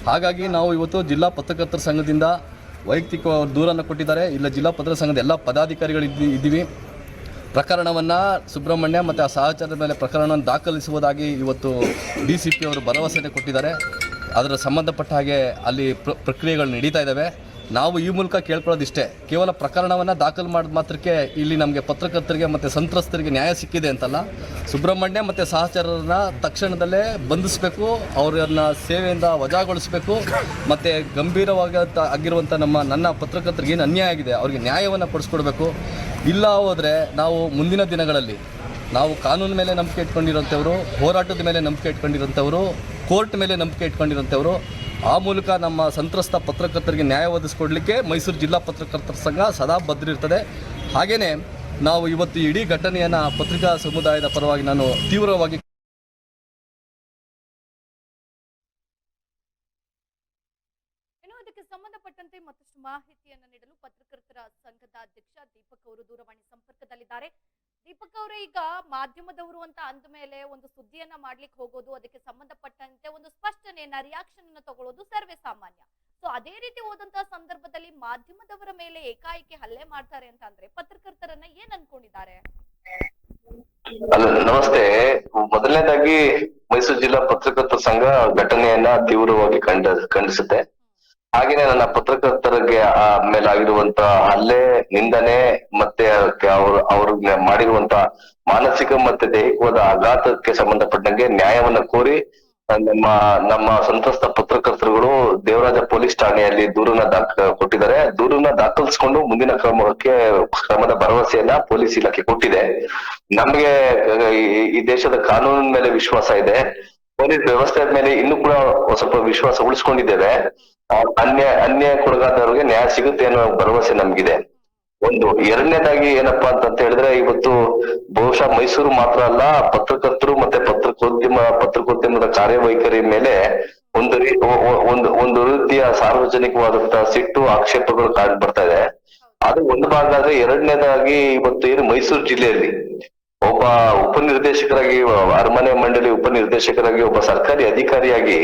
ಹಾಗಾಗಿ ನಾವು ಇವತ್ತು ಜಿಲ್ಲಾ ಪತ್ರಕರ್ತರ ಸಂಘದಿಂದ ವೈಯಕ್ತಿಕ ದೂರನ್ನು ಕೊಟ್ಟಿದ್ದಾರೆ. ಇಲ್ಲ, ಜಿಲ್ಲಾ ಪತ್ರಕರ್ತರ ಸಂಘದ ಎಲ್ಲ ಪದಾಧಿಕಾರಿಗಳು ಇದ್ದೀವಿ. ಪ್ರಕರಣವನ್ನು ಸುಬ್ರಹ್ಮಣ್ಯ ಮತ್ತು ಆ ಸಹಚರದ ಮೇಲೆ ಪ್ರಕರಣವನ್ನು ದಾಖಲಿಸುವುದಾಗಿ ಇವತ್ತು DCP ಅವರು ಭರವಸೆಯನ್ನು ಕೊಟ್ಟಿದ್ದಾರೆ. ಅದರ ಸಂಬಂಧಪಟ್ಟ ಹಾಗೆ ಅಲ್ಲಿ ಪ್ರಕ್ರಿಯೆಗಳು ನಡೀತಾ ಇದ್ದಾವೆ. ನಾವು ಈ ಮೂಲಕ ಕೇಳ್ಕೊಳ್ಳೋದಿಷ್ಟೇ, ಕೇವಲ ಪ್ರಕರಣವನ್ನು ದಾಖಲು ಮಾಡಿದ ಮಾತ್ರಕ್ಕೆ ಇಲ್ಲಿ ನಮಗೆ ಪತ್ರಕರ್ತರಿಗೆ ಮತ್ತು ಸಂತ್ರಸ್ತರಿಗೆ ನ್ಯಾಯ ಸಿಕ್ಕಿದೆ ಅಂತಲ್ಲ. ಸುಬ್ರಹ್ಮಣ್ಯ ಮತ್ತು ಸಹಚರರನ್ನ ತಕ್ಷಣದಲ್ಲೇ ಬಂಧಿಸಬೇಕು, ಅವರನ್ನು ಸೇವೆಯಿಂದ ವಜಾಗೊಳಿಸಬೇಕು, ಮತ್ತು ಆಗಿರುವಂಥ ನನ್ನ ಪತ್ರಕರ್ತರಿಗೆ ಏನು ಅನ್ಯಾಯ ಆಗಿದೆ ಅವರಿಗೆ ನ್ಯಾಯವನ್ನು ಕೊಡಿಸ್ಕೊಡ್ಬೇಕು. ಇಲ್ಲ ಹೋದರೆ ನಾವು ಮುಂದಿನ ದಿನಗಳಲ್ಲಿ ನಾವು ಕಾನೂನು ಮೇಲೆ ನಂಬಿಕೆ ಇಟ್ಕೊಂಡಿರೋಂಥವ್ರು, ಹೋರಾಟದ ಮೇಲೆ ನಂಬಿಕೆ ಇಟ್ಕೊಂಡಿರೋಂಥವ್ರು, ಕೋರ್ಟ್ ಮೇಲೆ ನಂಬಿಕೆ ಇಟ್ಕೊಂಡಿರೋಂಥವ್ರು, ಆ ಮೂಲಕ ನಮ್ಮ ಸಂತ್ರಸ್ತ ಪತ್ರಕರ್ತರಿಗೆ ನ್ಯಾಯ ಒದಗಿಸ್ಕೊಡ್ಲಿಕ್ಕೆ ಮೈಸೂರು ಜಿಲ್ಲಾ ಪತ್ರಕರ್ತರ ಸಂಘ ಸದಾ ಬದ್ಧರಿರ್ತದೆ. ಹಾಗೆಯೇ ನಾವು ಇವತ್ತು ಇಡೀ ಘಟನೆಯನ್ನು ಪತ್ರಿಕಾ ಸಮುದಾಯದ ಪರವಾಗಿ ನಾನು ತೀವ್ರವಾಗಿ ಇದಕ್ಕೆ ಸಂಬಂಧಪಟ್ಟಂತೆ ಮತ್ತಷ್ಟು ಮಾಹಿತಿಯನ್ನು ನೀಡಲು ಪತ್ರಕರ್ತರ ಸಂಘದ ಅಧ್ಯಕ್ಷ ದೀಪಕ್ ಅವರು ದೂರವಾಣಿ ಸಂಪರ್ಕದಲ್ಲಿದ್ದಾರೆ. ದೀಪಕ್ ಅವರೇ, ಈಗ ಮಾಧ್ಯಮದವರು ಅಂತ ಅಂದ ಮೇಲೆ ಒಂದು ಸುದ್ದಿಯನ್ನ ಮಾಡ್ಲಿಕ್ಕೆ ಹೋಗೋದು, ಅದಕ್ಕೆ ಸಂಬಂಧಪಟ್ಟಂತೆ ಒಂದು ಸ್ಪಷ್ಟನೆಯನ್ನ, ರಿಯಾಕ್ಷನ್ ಅನ್ನ ತಗೊಳ್ಳೋದು ಸರ್ವೇ ಸಾಮಾನ್ಯ. ಸೊ ಅದೇ ರೀತಿ ಹೋದಂತಹ ಸಂದರ್ಭದಲ್ಲಿ ಮಾಧ್ಯಮದವರ ಮೇಲೆ ಏಕಾಏಕಿ ಹಲ್ಲೆ ಮಾಡ್ತಾರೆ ಅಂತ ಅಂದ್ರೆ ಪತ್ರಕರ್ತರನ್ನ ಏನ್ ಅನ್ಕೊಂಡಿದ್ದಾರೆ? ನಮಸ್ತೆ. ಮೊದಲನೇದಾಗಿ ಮೈಸೂರು ಜಿಲ್ಲಾ ಪತ್ರಕರ್ತರ ಸಂಘ ಘಟನೆಯನ್ನ ತೀವ್ರವಾಗಿ ಖಂಡಿಸುತ್ತೆ. ಹಾಗೇನೆ ನನ್ನ ಪತ್ರಕರ್ತರಿಗೆ ಮೇಲಾಗಿರುವಂತ ಹಲ್ಲೆ, ನಿಂದನೆ ಮತ್ತೆ ಅವ್ರಿಗೆ ಮಾಡಿರುವಂತ ಮಾನಸಿಕ ಮತ್ತೆ ದೈಹಿಕವಾದ ಆಘಾತಕ್ಕೆ ಸಂಬಂಧಪಟ್ಟಂಗೆ ನ್ಯಾಯವನ್ನ ಕೋರಿ ನಮ್ಮ ಸಂತ್ರಸ್ತ ಪತ್ರಕರ್ತರುಗಳು ದೇವರಾಜ ಪೊಲೀಸ್ ಠಾಣೆಯಲ್ಲಿ ದೂರನ್ನ ಕೊಟ್ಟಿದ್ದಾರೆ. ದೂರನ್ನ ದಾಖಲಿಸಿಕೊಂಡು ಮುಂದಿನ ಕ್ರಮದ ಭರವಸೆಯನ್ನ ಪೊಲೀಸ್ ಇಲಾಖೆ ಕೊಟ್ಟಿದೆ. ನಮಗೆ ಈ ದೇಶದ ಕಾನೂನಿನ ಮೇಲೆ ವಿಶ್ವಾಸ ಇದೆ. ಪೊಲೀಸ್ ವ್ಯವಸ್ಥೆ ಮೇಲೆ ಇನ್ನೂ ಕೂಡ ಸ್ವಲ್ಪ ವಿಶ್ವಾಸ ಉಳಿಸ್ಕೊಂಡಿದ್ದೇವೆ. ಅನ್ಯಾಯಕ್ಕೊಳಗಾದವರಿಗೆ ನ್ಯಾಯ ಸಿಗುತ್ತೆ ಅನ್ನೋ ಭರವಸೆ ನಮ್ಗಿದೆ. ಒಂದು. ಎರಡನೇದಾಗಿ ಏನಪ್ಪಾ ಅಂತ ಹೇಳಿದ್ರೆ, ಇವತ್ತು ಬಹುಶಃ ಮೈಸೂರು ಮಾತ್ರ ಅಲ್ಲ, ಪತ್ರಕರ್ತರು ಮತ್ತೆ ಪತ್ರಿಕೋದ್ಯಮದ ಕಾರ್ಯವೈಖರಿ ಮೇಲೆ ಒಂದು ರೀತಿಯ ಸಾರ್ವಜನಿಕವಾದಂತಹ ಸಿಟ್ಟು, ಆಕ್ಷೇಪಗಳು ಕಾಣ್ ಬರ್ತಾ ಇದೆ. ಅದು ಒಂದು ಭಾಗ ಆದ್ರೆ, ಎರಡನೇದಾಗಿ ಇವತ್ತು ಏನು ಮೈಸೂರು ಜಿಲ್ಲೆಯಲ್ಲಿ ಒಬ್ಬ ಉಪನಿರ್ದೇಶಕರಾಗಿ, ಅರಮನೆ ಮಂಡಳಿ ಉಪನಿರ್ದೇಶಕರಾಗಿ, ಒಬ್ಬ ಸರ್ಕಾರಿ ಅಧಿಕಾರಿಯಾಗಿ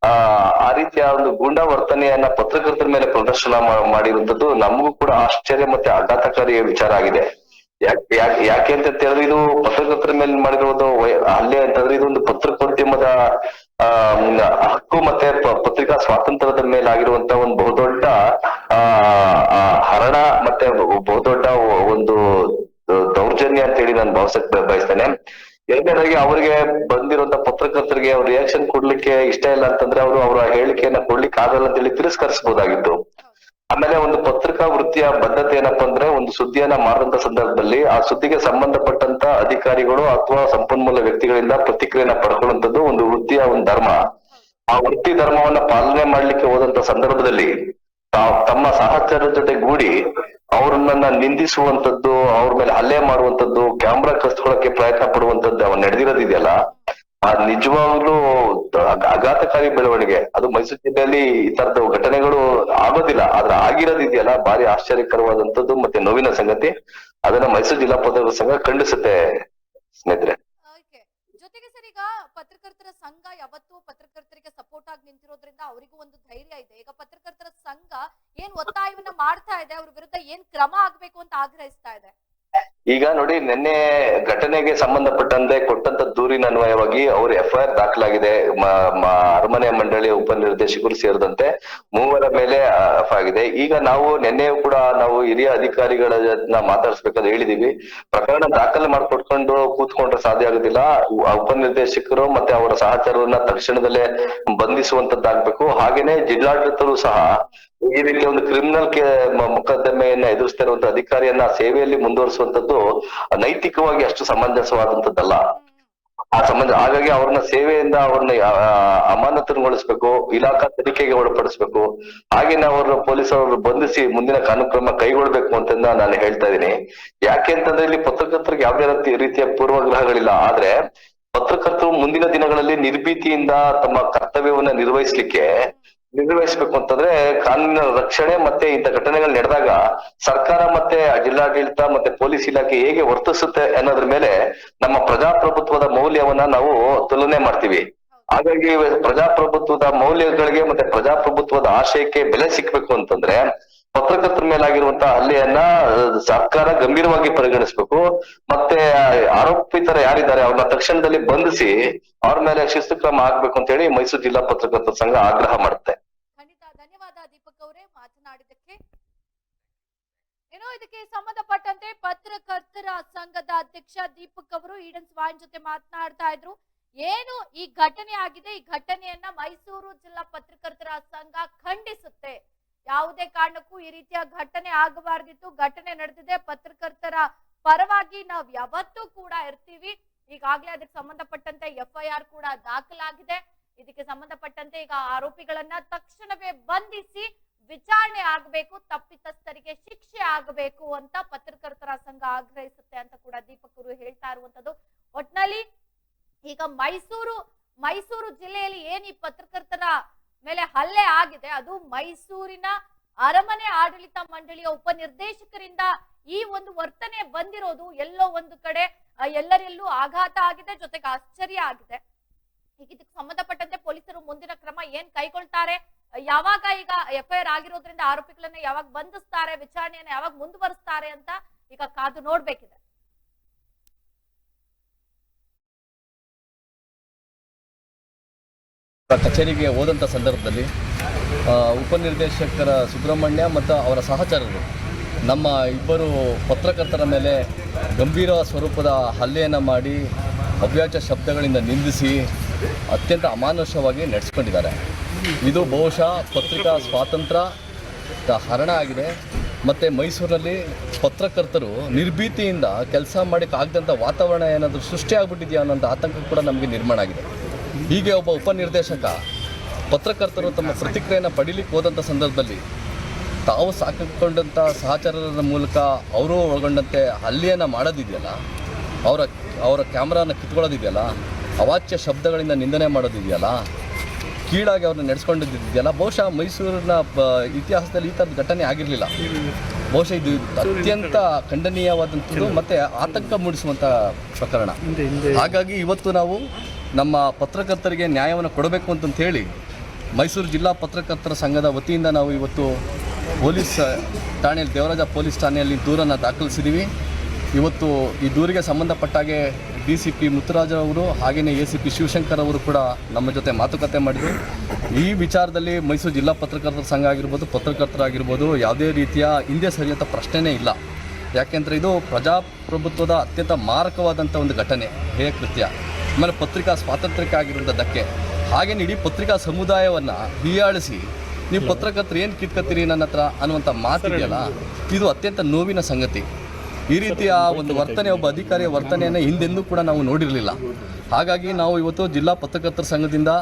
ಆ ರೀತಿಯ ಒಂದು ಗೂಂಡಾ ವರ್ತನೆಯನ್ನ ಪತ್ರಕರ್ತರ ಮೇಲೆ ಪ್ರದರ್ಶನ ಮಾಡಿರುವಂತದ್ದು ನಮಗೂ ಕೂಡ ಆಶ್ಚರ್ಯ ಮತ್ತೆ ಆಘಾತಕಾರಿ ವಿಚಾರ ಆಗಿದೆ. ಯಾಕೆ ಅಂತ ಹೇಳಿದ್ರೆ, ಇದು ಪತ್ರಕರ್ತರ ಮೇಲೆ ಮಾಡಿರೋದು ಹಲ್ಲೆ ಅಂತಂದ್ರೆ ಇದೊಂದು ಪತ್ರಿಕೋದ್ಯಮದ ಹಕ್ಕು ಮತ್ತೆ ಪತ್ರಿಕಾ ಸ್ವಾತಂತ್ರ್ಯದ ಮೇಲೆ ಆಗಿರುವಂತ ಒಂದು ಬಹುದೊಡ್ಡ ಹರಣ ಮತ್ತೆ ಬಹುದೊಡ್ಡ ಒಂದು ದೌರ್ಜನ್ಯ ಅಂತ ಹೇಳಿ ನಾನು ಬಯಸ್ತೇನೆ. ಎರಡನೇದಾಗಿ, ಅವರಿಗೆ ಬಂದಿರುವಂತ ಪತ್ರಕರ್ತರಿಗೆ ಅವ್ರ ರಿಯಾಕ್ಷನ್ ಕೊಡ್ಲಿಕ್ಕೆ ಇಷ್ಟ ಇಲ್ಲ ಅಂತಂದ್ರೆ ಅವರ ಹೇಳಿಕೆಯನ್ನ ಕೊಡ್ಲಿಕ್ಕೆ ಆಗಲ್ಲ ಅಂತ ಹೇಳಿ ತಿರಸ್ಕರಿಸಬಹುದಾಗಿತ್ತು. ಆಮೇಲೆ ಒಂದು ಪತ್ರಿಕಾ ವೃತ್ತಿಯ ಬದ್ಧತೆ ಏನಪ್ಪಾ ಅಂದ್ರೆ, ಒಂದು ಸುದ್ದಿಯನ್ನ ಮಾಡಿದಂತ ಸಂದರ್ಭದಲ್ಲಿ ಆ ಸುದ್ದಿಗೆ ಸಂಬಂಧಪಟ್ಟಂತ ಅಧಿಕಾರಿಗಳು ಅಥವಾ ಸಂಪನ್ಮೂಲ ವ್ಯಕ್ತಿಗಳಿಂದ ಪ್ರತಿಕ್ರಿಯೆಯನ್ನ ಪಡ್ಕೊಳ್ಳುವಂಥದ್ದು ಒಂದು ವೃತ್ತಿಯ ಒಂದು ಧರ್ಮ. ಆ ವೃತ್ತಿ ಧರ್ಮವನ್ನ ಪಾಲನೆ ಮಾಡ್ಲಿಕ್ಕೆ ಹೋದಂತ ಸಂದರ್ಭದಲ್ಲಿ ತಮ್ಮ ಸಹಚರರ ಜೊತೆ ಗೂಡಿ ಅವ್ರನ್ನ ನಿಂದಿಸುವಂತದ್ದು, ಅವ್ರ ಮೇಲೆ ಹಲ್ಲೆ ಮಾಡುವಂತದ್ದು, ಕ್ಯಾಮ್ರಾ ಕಸ್ಕೊಳ್ಳಕ್ಕೆ ಪ್ರಯತ್ನ ಪಡುವಂತದ್ದು ನಡೆದಿರೋದಿದೆಯಲ್ಲ, ನಿಜವಾಗ್ಲೂ ಆಘಾತಕಾರಿ ಬೆಳವಣಿಗೆ. ಅದು ಮೈಸೂರು ಜಿಲ್ಲೆಯಲ್ಲಿ ಈ ತರದ ಘಟನೆಗಳು ಆಗೋದಿಲ್ಲ, ಆದ್ರೆ ಆಗಿರೋದಿದೆಯಲ್ಲ, ಭಾರಿ ಆಶ್ಚರ್ಯಕರವಾದಂತದ್ದು ಮತ್ತೆ ನೋವಿನ ಸಂಗತಿ. ಅದನ್ನ ಮೈಸೂರು ಜಿಲ್ಲಾ ಪತ್ರಕರ್ತರ ಸಂಘ ಖಂಡಿಸುತ್ತೆ ಸ್ನೇಹಿತರೆ. ಜೊತೆಗೆ ಸರ್, ಈಗ ಪತ್ರಕರ್ತರ ಸಂಘ ಯಾವತ್ತೂ ಪತ್ರಕರ್ತರಿಗೆ ಸಪೋರ್ಟ್ ಆಗಿ ನಿಂತಿರೋದ್ರಿಂದ ಅವರಿಗೂ ಒಂದು ಧೈರ್ಯ ಇದೆ. ಈಗ ಪತ್ರಕರ್ತರ ಸಂಘ ಏನ್ ಒತ್ತಾಯವನ್ನ ಮಾಡ್ತಾ ಇದೆ, ಅವ್ರ ವಿರುದ್ಧ ಏನ್ ಕ್ರಮ ಆಗ್ಬೇಕು ಅಂತ ಆಗ್ರಹಿಸ್ತಾ ಇದೆ? ಈಗ ನೋಡಿ, ನಿನ್ನೆ ಘಟನೆಗೆ ಸಂಬಂಧಪಟ್ಟಂತೆ ಕೊಟ್ಟಂತ ದೂರಿನ ಅನ್ವಯವಾಗಿ ಅವ್ರ FIR ದಾಖಲಾಗಿದೆ. ಅರಮನೆ ಮಂಡಳಿಯ ಉಪನಿರ್ದೇಶಕರು ಸೇರಿದಂತೆ 3 ಮೇಲೆ ಆಗಿದೆ. ಈಗ ನಾವು ನಿನ್ನೆಯೂ ಕೂಡ ನಾವು ಹಿರಿಯ ಅಧಿಕಾರಿಗಳನ್ನ ಮಾತಾಡಿಸ್ಬೇಕಾದ್ರೆ ಹೇಳಿದೀವಿ, ಪ್ರಕರಣ ದಾಖಲೆ ಮಾಡ್ಕೊಟ್ಕೊಂಡು ಕೂತ್ಕೊಂಡ್ರೆ ಸಾಧ್ಯ ಆಗುದಿಲ್ಲ. ಉಪನಿರ್ದೇಶಕರು ಮತ್ತೆ ಅವರ ಸಹಚರರನ್ನ ತಕ್ಷಣದಲ್ಲೇ ಬಂಧಿಸುವಂತದ್ದಾಗ್ಬೇಕು. ಹಾಗೇನೆ ಜಿಲ್ಲಾಡಳಿತರು ಸಹ ಈ ರೀತಿಯ ಒಂದು ಕ್ರಿಮಿನಲ್ ಮೊಕದ್ದಮೆಯನ್ನ ಎದುರಿಸ್ತಾ ಇರುವಂತ ಅಧಿಕಾರಿಯನ್ನ ಸೇವೆಯಲ್ಲಿ ಮುಂದುವರಿಸುವಂತದ್ದು ನೈತಿಕವಾಗಿ ಅಷ್ಟು ಸಮಂಜಸವಾದಂತದ್ದಲ್ಲ. ಹಾಗಾಗಿ ಅವ್ರನ್ನ ಸೇವೆಯಿಂದ ಅವ್ರನ್ನ ಅಮಾನತುಗೊಳಿಸ್ಬೇಕು, ಇಲಾಖಾ ತನಿಖೆಗೆ ಒಳಪಡಿಸ್ಬೇಕು. ಹಾಗೇನೆ ಅವ್ರ ಪೊಲೀಸರು ಬಂಧಿಸಿ ಮುಂದಿನ ಕಾನೂನು ಕ್ರಮ ಕೈಗೊಳ್ಬೇಕು ಅಂತ ನಾನು ಹೇಳ್ತಾ ಇದ್ದೀನಿ. ಯಾಕೆ ಅಂತಂದ್ರೆ, ಇಲ್ಲಿ ಪತ್ರಕರ್ತರಿಗೆ ಯಾವುದೇ ರೀತಿಯ ಪೂರ್ವಗ್ರಹಗಳಿಲ್ಲ. ಆದ್ರೆ ಪತ್ರಕರ್ತರು ಮುಂದಿನ ದಿನಗಳಲ್ಲಿ ನಿರ್ಭೀತಿಯಿಂದ ತಮ್ಮ ಕರ್ತವ್ಯವನ್ನ ನಿರ್ವಹಿಸ್ಲಿಕ್ಕೆ ನಿರ್ವಹಿಸಬೇಕು ಅಂತಂದ್ರೆ ಕಾನೂನಿನ ರಕ್ಷಣೆ ಮತ್ತೆ ಇಂಥ ಘಟನೆಗಳು ನಡೆದಾಗ ಸರ್ಕಾರ ಮತ್ತೆ ಜಿಲ್ಲಾಡಳಿತ ಮತ್ತೆ ಪೊಲೀಸ್ ಇಲಾಖೆ ಹೇಗೆ ವರ್ತಿಸುತ್ತೆ ಅನ್ನೋದ್ರ ಮೇಲೆ ನಮ್ಮ ಪ್ರಜಾಪ್ರಭುತ್ವದ ಮೌಲ್ಯವನ್ನ ನಾವು ತುಲನೆ ಮಾಡ್ತೀವಿ. ಹಾಗಾಗಿ ಪ್ರಜಾಪ್ರಭುತ್ವದ ಮೌಲ್ಯಗಳಿಗೆ ಮತ್ತೆ ಪ್ರಜಾಪ್ರಭುತ್ವದ ಆಶಯಕ್ಕೆ ಬೆಲೆ ಸಿಕ್ಬೇಕು ಅಂತಂದ್ರೆ ಪತ್ರಕರ್ತರ ಮೇಲಾಗಿರುವಂತಹ ಹಲ್ಲೆಯನ್ನ ಸರ್ಕಾರ ಗಂಭೀರವಾಗಿ ಪರಿಗಣಿಸಬೇಕು. ಮತ್ತೆ ಆರೋಪಿತರ ಯಾರಿದ್ದಾರೆ ಅವ್ರನ್ನ ತಕ್ಷಣದಲ್ಲಿ ಬಂಧಿಸಿ ಅವ್ರ ಮೇಲೆ ಶಿಸ್ತು ಕ್ರಮ ಆಗ್ಬೇಕು ಅಂತ ಹೇಳಿ ಮೈಸೂರು ಜಿಲ್ಲಾ ಪತ್ರಕರ್ತರ ಸಂಘ ಆಗ್ರಹ ಮಾಡುತ್ತೆ. ಖಂಡಿತ ಧನ್ಯವಾದ ದೀಪಕ್ ಅವರೇ ಮಾತನಾಡಿದ್ದಕ್ಕೆ. ಏನೋ ಇದಕ್ಕೆ ಸಂಬಂಧಪಟ್ಟಂತೆ ಪತ್ರಕರ್ತರ ಸಂಘದ ಅಧ್ಯಕ್ಷ ದೀಪಕ್ ಅವರು ಈಡನ್ ಸ್ವಾನ್ ಜೊತೆ ಮಾತನಾಡ್ತಾ ಇದ್ರು. ಏನು ಈ ಘಟನೆ ಆಗಿದೆ, ಈ ಘಟನೆಯನ್ನ ಮೈಸೂರು ಜಿಲ್ಲಾ ಪತ್ರಕರ್ತರ ಸಂಘ ಖಂಡಿಸುತ್ತೆ. ಯಾವುದೇ ಕಾರಣಕ್ಕೂ ಈ ರೀತಿಯ ಘಟನೆ ಆಗಬಾರ್ದಿತ್ತು. ಘಟನೆ ನಡೆದಿದೆ, ಪತ್ರಕರ್ತರ ಪರವಾಗಿ ನಾವು ಯಾವತ್ತೂ ಕೂಡ ಇರ್ತೀವಿ. ಈಗಾಗಲೇ ಅದಕ್ಕೆ ಸಂಬಂಧಪಟ್ಟಂತೆ FIR ಕೂಡ ದಾಖಲಾಗಿದೆ. ಇದಕ್ಕೆ ಸಂಬಂಧಪಟ್ಟಂತೆ ಈಗ ಆರೋಪಿಗಳನ್ನ ತಕ್ಷಣವೇ ಬಂಧಿಸಿ ವಿಚಾರಣೆ ಆಗಬೇಕು, ತಪ್ಪಿತಸ್ಥರಿಗೆ ಶಿಕ್ಷೆ ಆಗಬೇಕು ಅಂತ ಪತ್ರಕರ್ತರ ಸಂಘ ಆಗ್ರಹಿಸುತ್ತೆ ಅಂತ ಕೂಡ ದೀಪಕ್ ಅವರು ಹೇಳ್ತಾ ಇರುವಂತದ್ದು. ಒಟ್ನಲ್ಲಿ ಈಗ ಮೈಸೂರು ಜಿಲ್ಲೆಯಲ್ಲಿ ಏನ್ ಈ ಪತ್ರಕರ್ತರ ಮೇಲೆ ಹಲ್ಲೆ ಆಗಿದೆ, ಅದು ಮೈಸೂರಿನ ಅರಮನೆ ಆಡಳಿತ ಮಂಡಳಿಯ ಉಪನಿರ್ದೇಶಕರಿಂದ ಈ ಒಂದು ವರ್ತನೆ ಬಂದಿರೋದು ಎಲ್ಲೋ ಒಂದು ಕಡೆ ಎಲ್ಲರೆಲ್ಲೂ ಆಘಾತ ಆಗಿದೆ, ಜೊತೆಗೆ ಆಶ್ಚರ್ಯ ಆಗಿದೆ. ಈಗ ಇದಕ್ಕೆ ಸಂಬಂಧಪಟ್ಟಂತೆ ಪೊಲೀಸರು ಮುಂದಿನ ಕ್ರಮ ಏನ್ ಕೈಗೊಳ್ತಾರೆ, ಯಾವಾಗ ಈಗ FIR ಆಗಿರೋದ್ರಿಂದ ಆರೋಪಿಗಳನ್ನ ಯಾವಾಗ ಬಂಧಿಸ್ತಾರೆ, ವಿಚಾರಣೆಯನ್ನ ಯಾವಾಗ ಮುಂದುವರಿಸ್ತಾರೆ ಅಂತ ಈಗ ಕಾದು ನೋಡ್ಬೇಕಿದೆ. ಕಚೇರಿಗೆ ಹೋದಂಥ ಸಂದರ್ಭದಲ್ಲಿ ಉಪನಿರ್ದೇಶಕರ ಸುಬ್ರಹ್ಮಣ್ಯ ಮತ್ತು ಅವರ ಸಹಚರರು ನಮ್ಮ ಇಬ್ಬರು ಪತ್ರಕರ್ತರ ಮೇಲೆ ಗಂಭೀರ ಸ್ವರೂಪದ ಹಲ್ಲೆಯನ್ನು ಮಾಡಿ ಅವ್ಯಾಚ ಶಬ್ದಗಳಿಂದ ನಿಂದಿಸಿ ಅತ್ಯಂತ ಅಮಾನುಷವಾಗಿ ನಡೆಸ್ಕೊಂಡಿದ್ದಾರೆ. ಇದು ಬಹುಶಃ ಪತ್ರಿಕಾ ಸ್ವಾತಂತ್ರ್ಯದ ಹರಣ ಆಗಿದೆ. ಮತ್ತು ಮೈಸೂರಲ್ಲಿ ಪತ್ರಕರ್ತರು ನಿರ್ಭೀತಿಯಿಂದ ಕೆಲಸ ಮಾಡೋಕ್ಕಾಗದಂಥ ವಾತಾವರಣ ಏನಾದರೂ ಸೃಷ್ಟಿಯಾಗ್ಬಿಟ್ಟಿದೆಯಾ ಅನ್ನೋಂಥ ಆತಂಕ ಕೂಡ ನಮಗೆ ನಿರ್ಮಾಣ ಆಗಿದೆ. ಹೀಗೆ ಒಬ್ಬ ಉಪನಿರ್ದೇಶಕ ಪತ್ರಕರ್ತರು ತಮ್ಮ ಪ್ರತಿಕ್ರಿಯೆಯನ್ನು ಪಡೀಲಿಕ್ಕೆ ಹೋದಂಥ ಸಂದರ್ಭದಲ್ಲಿ ತಾವು ಸಾಕಿಕೊಂಡಂಥ ಸಹಚರರ ಮೂಲಕ ಅವರು ಒಳಗೊಂಡಂತೆ ಹಲ್ಲೆಯನ್ನು ಮಾಡೋದಿದೆಯಲ್ಲ, ಅವರ ಕ್ಯಾಮ್ರಾನ ಕಿತ್ಕೊಳ್ಳೋದಿದೆಯಲ್ಲ, ಅವಾಚ್ಯ ಶಬ್ದಗಳಿಂದ ನಿಂದನೆ ಮಾಡೋದಿದೆಯಲ್ಲ, ಕೀಳಾಗಿ ಅವ್ರನ್ನ ನಡೆಸ್ಕೊಂಡಿದ್ದೆಯಲ್ಲ, ಬಹುಶಃ ಮೈಸೂರಿನ ಇತಿಹಾಸದಲ್ಲಿ ಈ ಥರದ ಘಟನೆ ಆಗಿರಲಿಲ್ಲ. ಬಹುಶಃ ಇದು ಅತ್ಯಂತ ಖಂಡನೀಯವಾದಂಥದ್ದು ಮತ್ತು ಆತಂಕ ಮೂಡಿಸುವಂಥ ಪ್ರಕರಣ. ಹಾಗಾಗಿ ಇವತ್ತು ನಾವು ನಮ್ಮ ಪತ್ರಕರ್ತರಿಗೆ ನ್ಯಾಯವನ್ನು ಕೊಡಬೇಕು ಅಂತಂತ ಹೇಳಿ ಮೈಸೂರು ಜಿಲ್ಲಾ ಪತ್ರಕರ್ತರ ಸಂಘದ ವತಿಯಿಂದ ನಾವು ಇವತ್ತು ಪೊಲೀಸ್ ಠಾಣೆಯಲ್ಲಿ ದೇವರಾಜ ಪೊಲೀಸ್ ಠಾಣೆಯಲ್ಲಿ ದೂರನ್ನು ದಾಖಲಿಸಿದ್ದೀವಿ. ಇವತ್ತು ಈ ದೂರಿಗೆ ಸಂಬಂಧಪಟ್ಟಾಗೆ DCP ಮುತ್ತುರಾಜ್ ಅವರು ಹಾಗೆಯೇ ACP ಶಿವಶಂಕರ್ ಅವರು ಕೂಡ ನಮ್ಮ ಜೊತೆ ಮಾತುಕತೆ ಮಾಡಿದರು. ಈ ವಿಚಾರದಲ್ಲಿ ಮೈಸೂರು ಜಿಲ್ಲಾ ಪತ್ರಕರ್ತರ ಸಂಘ ಆಗಿರ್ಬೋದು, ಪತ್ರಕರ್ತರಾಗಿರ್ಬೋದು ಯಾವುದೇ ರೀತಿಯ ಹಿಂದೆ ಸರಿಯಂಥ ಪ್ರಶ್ನೆನೇ ಇಲ್ಲ. ಯಾಕೆಂದರೆ ಇದು ಪ್ರಜಾಪ್ರಭುತ್ವದ ಅತ್ಯಂತ ಮಾರಕವಾದಂಥ ಒಂದು ಘಟನೆ, ಹೇಯ ಕೃತ್ಯ. ಆಮೇಲೆ ಪತ್ರಿಕಾ ಸ್ವಾತಂತ್ರ್ಯಕ್ಕೆ ಆಗಿರುವಂಥ ಧಕ್ಕೆ. ಹಾಗೇನು ಇಡೀ ಪತ್ರಿಕಾ ಸಮುದಾಯವನ್ನು ಹೀಯಾಳಿಸಿ ನೀವು ಪತ್ರಕರ್ತರು ಏನು ಕಿತ್ಕತ್ತೀರಿ ನನ್ನ ಹತ್ರ ಅನ್ನುವಂಥ ಮಾತಿದೆಯಲ್ಲ, ಇದು ಅತ್ಯಂತ ನೋವಿನ ಸಂಗತಿ. ಈ ರೀತಿಯ ಒಂದು ವರ್ತನೆ, ಒಬ್ಬ ಅಧಿಕಾರಿಯ ವರ್ತನೆಯನ್ನು ಹಿಂದೆಂದೂ ಕೂಡ ನಾವು ನೋಡಿರಲಿಲ್ಲ. ಹಾಗಾಗಿ ನಾವು ಇವತ್ತು ಜಿಲ್ಲಾ ಪತ್ರಕರ್ತರ ಸಂಘದಿಂದ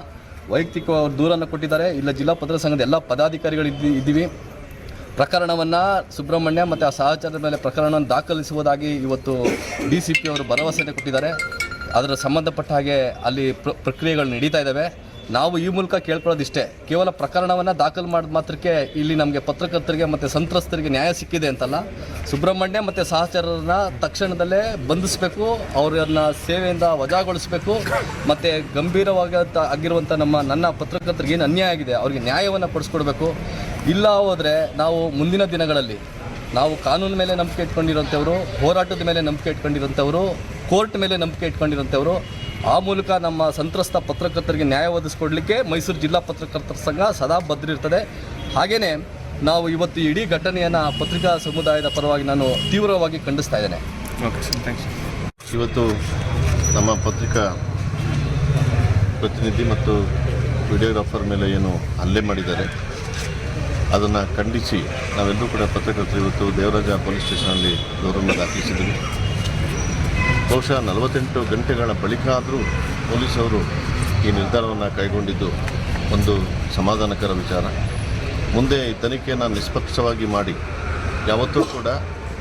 ವೈಯಕ್ತಿಕ ದೂರನ್ನು ಕೊಟ್ಟಿದ್ದಾರೆ. ಇಲ್ಲ, ಜಿಲ್ಲಾ ಪತ್ರಕರ್ತರ ಸಂಘದ ಎಲ್ಲ ಪದಾಧಿಕಾರಿಗಳು ಇದ್ದೀವಿ. ಪ್ರಕರಣವನ್ನು ಸುಬ್ರಹ್ಮಣ್ಯ ಮತ್ತು ಆ ಸಹಚರದ ಮೇಲೆ ಪ್ರಕರಣವನ್ನು ದಾಖಲಿಸುವುದಾಗಿ ಇವತ್ತು DCP ಅವರು ಭರವಸೆ ಕೊಟ್ಟಿದ್ದಾರೆ. ಅದರ ಸಂಬಂಧಪಟ್ಟ ಹಾಗೆ ಅಲ್ಲಿ ಪ್ರಕ್ರಿಯೆಗಳು ನಡೀತಾ ಇದ್ದಾವೆ. ನಾವು ಈ ಮೂಲಕ ಕೇಳ್ಕೊಳ್ಳೋದಿಷ್ಟೇ, ಕೇವಲ ಪ್ರಕರಣವನ್ನು ದಾಖಲು ಮಾಡಿದ ಮಾತ್ರಕ್ಕೆ ಇಲ್ಲಿ ನಮಗೆ ಪತ್ರಕರ್ತರಿಗೆ ಮತ್ತು ಸಂತ್ರಸ್ತರಿಗೆ ನ್ಯಾಯ ಸಿಕ್ಕಿದೆ ಅಂತಲ್ಲ. ಸುಬ್ರಹ್ಮಣ್ಯ ಮತ್ತು ಸಹಚರರನ್ನ ತಕ್ಷಣದಲ್ಲೇ ಬಂಧಿಸಬೇಕು, ಅವರನ್ನು ಸೇವೆಯಿಂದ ವಜಾಗೊಳಿಸಬೇಕು, ಮತ್ತು ಆಗಿರುವಂಥ ನನ್ನ ಪತ್ರಕರ್ತರಿಗೆ ಏನು ಅನ್ಯಾಯ ಆಗಿದೆ ಅವರಿಗೆ ನ್ಯಾಯವನ್ನು ಪಡಿಸ್ಕೊಡ್ಬೇಕು. ಇಲ್ಲ ಹೋದರೆ ನಾವು ಮುಂದಿನ ದಿನಗಳಲ್ಲಿ ನಾವು ಕಾನೂನು ಮೇಲೆ ನಂಬಿಕೆ ಇಟ್ಕೊಂಡಿರೋಂಥವ್ರು, ಹೋರಾಟದ ಮೇಲೆ ನಂಬಿಕೆ ಇಟ್ಕೊಂಡಿರೋಂಥವ್ರು, ಕೋರ್ಟ್ ಮೇಲೆ ನಂಬಿಕೆ ಇಟ್ಕೊಂಡಿರೋಂಥವ್ರು, ಆ ಮೂಲಕ ನಮ್ಮ ಸಂತ್ರಸ್ತ ಪತ್ರಕರ್ತರಿಗೆ ನ್ಯಾಯ ಒದಗಿಸ್ಕೊಡ್ಲಿಕ್ಕೆ ಮೈಸೂರು ಜಿಲ್ಲಾ ಪತ್ರಕರ್ತರ ಸಂಘ ಸದಾ ಬದ್ಧರಿರ್ತದೆ. ಹಾಗೆಯೇ ನಾವು ಇವತ್ತು ಇಡೀ ಘಟನೆಯನ್ನು ಪತ್ರಿಕಾ ಸಮುದಾಯದ ಪರವಾಗಿ ನಾನು ತೀವ್ರವಾಗಿ ಖಂಡಿಸ್ತಾ ಇದ್ದೇನೆ. Okay sir, thanks. ಇವತ್ತು ನಮ್ಮ ಪತ್ರಿಕಾ ಪ್ರತಿನಿಧಿ ಮತ್ತು ವಿಡಿಯೋಗ್ರಾಫರ್ ಮೇಲೆ ಏನು ಹಲ್ಲೆ ಮಾಡಿದ್ದಾರೆ ಅದನ್ನು ಖಂಡಿಸಿ ನಾವೆಲ್ಲರೂ ಕೂಡ ಪತ್ರಕರ್ತರು ಇವತ್ತು ದೇವರಾಜ ಪೊಲೀಸ್ ಸ್ಟೇಷನಲ್ಲಿ ದೂರನ್ನು ದಾಖಲಿಸಿದ್ದೀವಿ. ಬಹುಶಃ 48 ಗಂಟೆಗಳ ಬಳಿಕ ಆದರೂ ಪೊಲೀಸವರು ಈ ನಿರ್ಧಾರವನ್ನು ಕೈಗೊಂಡಿದ್ದು ಒಂದು ಸಮಾಧಾನಕರ ವಿಚಾರ. ಮುಂದೆ ಈ ತನಿಖೆಯನ್ನು ನಿಷ್ಪಕ್ಷವಾಗಿ ಮಾಡಿ ಯಾವತ್ತೂ ಕೂಡ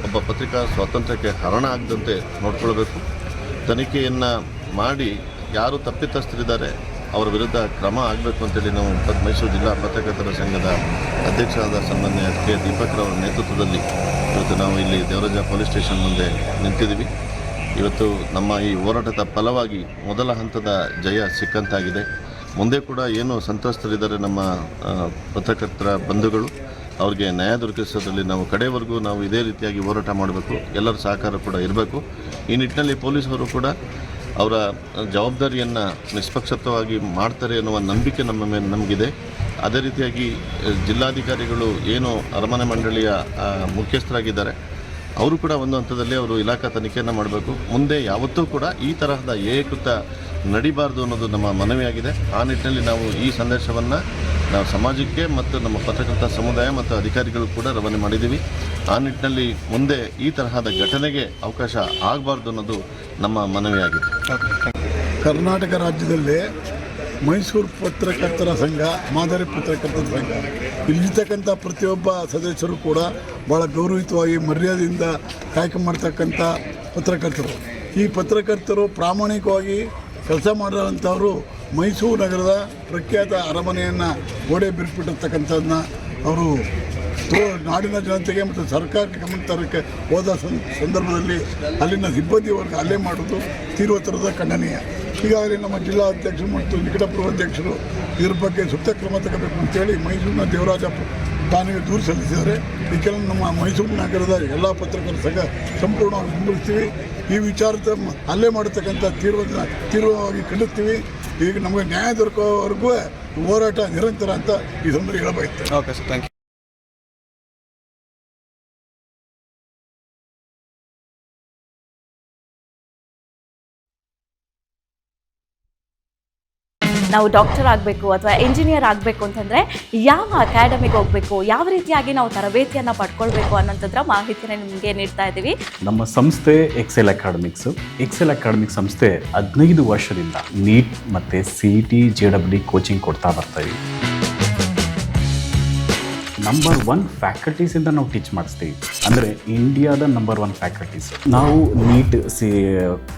ಒಬ್ಬ ಪತ್ರಿಕಾ ಸ್ವಾತಂತ್ರ್ಯಕ್ಕೆ ಹರಣ ಆಗದಂತೆ ನೋಡ್ಕೊಳ್ಬೇಕು. ತನಿಖೆಯನ್ನು ಮಾಡಿ ಯಾರು ತಪ್ಪಿತಸ್ಥರಿದ್ದಾರೆ ಅವರ ವಿರುದ್ಧ ಕ್ರಮ ಆಗಬೇಕು ಅಂತೇಳಿ ನಾವು ಮೈಸೂರು ಜಿಲ್ಲಾ ಪತ್ರಕರ್ತರ ಸಂಘದ ಅಧ್ಯಕ್ಷರಾದ ಸನ್ಮಾನ್ಯ ಕೆ ದೀಪಕ್ರವರ ನೇತೃತ್ವದಲ್ಲಿ ಇವತ್ತು ನಾವು ಇಲ್ಲಿ ದೇವರಾಜ ಪೊಲೀಸ್ ಸ್ಟೇಷನ್ ಮುಂದೆ ನಿಂತಿದ್ದೀವಿ. ಇವತ್ತು ನಮ್ಮ ಈ ಹೋರಾಟದ ಫಲವಾಗಿ ಮೊದಲ ಹಂತದ ಜಯ ಸಿಕ್ಕಂತಾಗಿದೆ. ಮುಂದೆ ಕೂಡ ಏನು ಸಂತ್ರಸ್ತರಿದ್ದಾರೆ ನಮ್ಮ ಪತ್ರಕರ್ತರ ಬಂಧುಗಳು, ಅವ್ರಿಗೆ ನ್ಯಾಯ ದೊರಕಿಸೋದ್ರಲ್ಲಿ ನಾವು ಕಡೆವರೆಗೂ ನಾವು ಇದೇ ರೀತಿಯಾಗಿ ಹೋರಾಟ ಮಾಡಬೇಕು. ಎಲ್ಲರ ಸಹಕಾರ ಕೂಡ ಇರಬೇಕು. ಈ ನಿಟ್ಟಿನಲ್ಲಿ ಪೊಲೀಸರು ಕೂಡ ಅವರ ಜವಾಬ್ದಾರಿಯನ್ನು ನಿಷ್ಪಕ್ಷಪಾತವಾಗಿ ಮಾಡ್ತಾರೆ ಅನ್ನುವ ನಂಬಿಕೆ ನಮ್ಮ ಮೇಲೆ ನಮಗಿದೆ. ಅದೇ ರೀತಿಯಾಗಿ ಜಿಲ್ಲಾಧಿಕಾರಿಗಳು ಏನು ಅರಮನೆ ಮಂಡಳಿಯ ಮುಖ್ಯಸ್ಥರಾಗಿದ್ದಾರೆ, ಅವರು ಕೂಡ ಒಂದು ಹಂತದಲ್ಲಿ ಅವರು ಇಲಾಖಾ ತನಿಖೆಯನ್ನು ಮಾಡಬೇಕು. ಮುಂದೆ ಯಾವತ್ತೂ ಕೂಡ ಈ ತರಹದ ಏಕೃತ ನಡಿಬಾರ್ದು ಅನ್ನೋದು ನಮ್ಮ ಮನವಿಯಾಗಿದೆ. ಆ ನಿಟ್ಟಿನಲ್ಲಿ ನಾವು ಈ ಸಂದೇಶವನ್ನು ನಾವು ಸಮಾಜಕ್ಕೆ ಮತ್ತು ನಮ್ಮ ಪತ್ರಕರ್ತ ಸಮುದಾಯ ಮತ್ತು ಅಧಿಕಾರಿಗಳು ಕೂಡ ರವಾನೆ ಮಾಡಿದ್ದೀವಿ. ಆ ನಿಟ್ಟಿನಲ್ಲಿ ಮುಂದೆ ಈ ತರಹದ ಘಟನೆಗೆ ಅವಕಾಶ ಆಗಬಾರ್ದು ಅನ್ನೋದು ನಮ್ಮ ಮನವಿಯಾಗಿದೆ. ಕರ್ನಾಟಕ ರಾಜ್ಯದಲ್ಲಿ ಮೈಸೂರು ಪತ್ರಕರ್ತರ ಸಂಘ, ಮಾದರಿ ಪತ್ರಕರ್ತರ ಸಂಘ, ಇಲ್ಲಿರ್ತಕ್ಕಂಥ ಪ್ರತಿಯೊಬ್ಬ ಸದಸ್ಯರು ಕೂಡ ಭಾಳ ಗೌರವಯುತವಾಗಿ ಮರ್ಯಾದೆಯಿಂದ ಕಾಯ್ಕೊಂಡ್ಬರ್ತಕ್ಕಂಥ ಪತ್ರಕರ್ತರು. ಈ ಪತ್ರಕರ್ತರು ಪ್ರಾಮಾಣಿಕವಾಗಿ ಕೆಲಸ ಮಾಡಿರೋಂಥವರು ಮೈಸೂರು ನಗರದ ಪ್ರಖ್ಯಾತ ಅರಮನೆಯನ್ನು ಗೋಡೆ ಬಿರುಪಿಟ್ಟಿರ್ತಕ್ಕಂಥದ್ದನ್ನ ಅವರು ನಾಡಿನ ಜನತೆಗೆ ಮತ್ತು ಸರ್ಕಾರಕ್ಕೆ ಗಮನ ತರಕ್ಕೆ ಹೋದ ಸಂದರ್ಭದಲ್ಲಿ ಅಲ್ಲಿನ ಸಿಬ್ಬಂದಿ ವರ್ಗ ಹಲ್ಲೆ ಮಾಡೋದು ತೀವ್ರತರದ ಖಂಡನೀಯ. ಈಗಾಗಲೇ ನಮ್ಮ ಜಿಲ್ಲಾ ಅಧ್ಯಕ್ಷರು ಮತ್ತು ನಿಕಟಪೂರ್ವ ಅಧ್ಯಕ್ಷರು ಇದ್ರ ಬಗ್ಗೆ ಸೂಕ್ತ ಕ್ರಮ ತಗೋಬೇಕು ಅಂತೇಳಿ ಮೈಸೂರಿನ ದೇವರಾಜ ಠಾಣೆಗೆ ದೂರು ಸಲ್ಲಿಸಿದ್ದಾರೆ. ಈ ಕೆಲವು ನಮ್ಮ ಮೈಸೂರು ನಗರದ ಎಲ್ಲ ಪತ್ರಕರ್ತರ ಸಂಘ ಸಂಪೂರ್ಣವಾಗಿ ಬೆಂಬಲಿಸ್ತೀವಿ. ಈ ವಿಚಾರದ ಹಲ್ಲೆ ಮಾಡತಕ್ಕಂಥ ತೀವ್ರವಾಗಿ ಖಂಡಿಸ್ತೀವಿ. ಈಗ ನಮಗೆ ನ್ಯಾಯ ದೊರಕೋವರೆಗೂ ಹೋರಾಟ ನಿರಂತರ ಅಂತ ಈ ಸಂದರ್ಭ ಹೇಳಬಯಸ್ತೇನೆ. Okay sir, thank you. ನಾವು ಡಾಕ್ಟರ್ ಆಗಬೇಕು ಅಥವಾ ಇಂಜಿನಿಯರ್ ಆಗಬೇಕು ಅಂತಂದರೆ ಯಾವ ಅಕಾಡೆಮಿಗೆ ಹೋಗಬೇಕು, ಯಾವ ರೀತಿಯಾಗಿ ನಾವು ತರಬೇತಿಯನ್ನು ಪಡ್ಕೊಳ್ಬೇಕು ಅನ್ನೋಂಥದ್ರ ಮಾಹಿತಿನ ನಿಮಗೆ ನೀಡ್ತಾ ಇದ್ದೀವಿ. ನಮ್ಮ ಸಂಸ್ಥೆ ಎಕ್ಸೆಲ್ ಅಕಾಡೆಮಿಕ್ ಸಂಸ್ಥೆ 15 ವರ್ಷದಿಂದ ನೀಟ್ ಮತ್ತು CET JEE ಕೋಚಿಂಗ್ ಕೊಡ್ತಾ ಬರ್ತೀವಿ. ನಂಬರ್ 1 ಫ್ಯಾಕಲ್ಟೀಸಿಂದ ನಾವು ಟೀಚ್ ಮಾಡಿಸ್ತೀವಿ. ಅಂದರೆ ಇಂಡಿಯಾದ ನಂಬರ್ 1 ಫ್ಯಾಕಲ್ಟೀಸ್. ನಾವು ನೀಟ್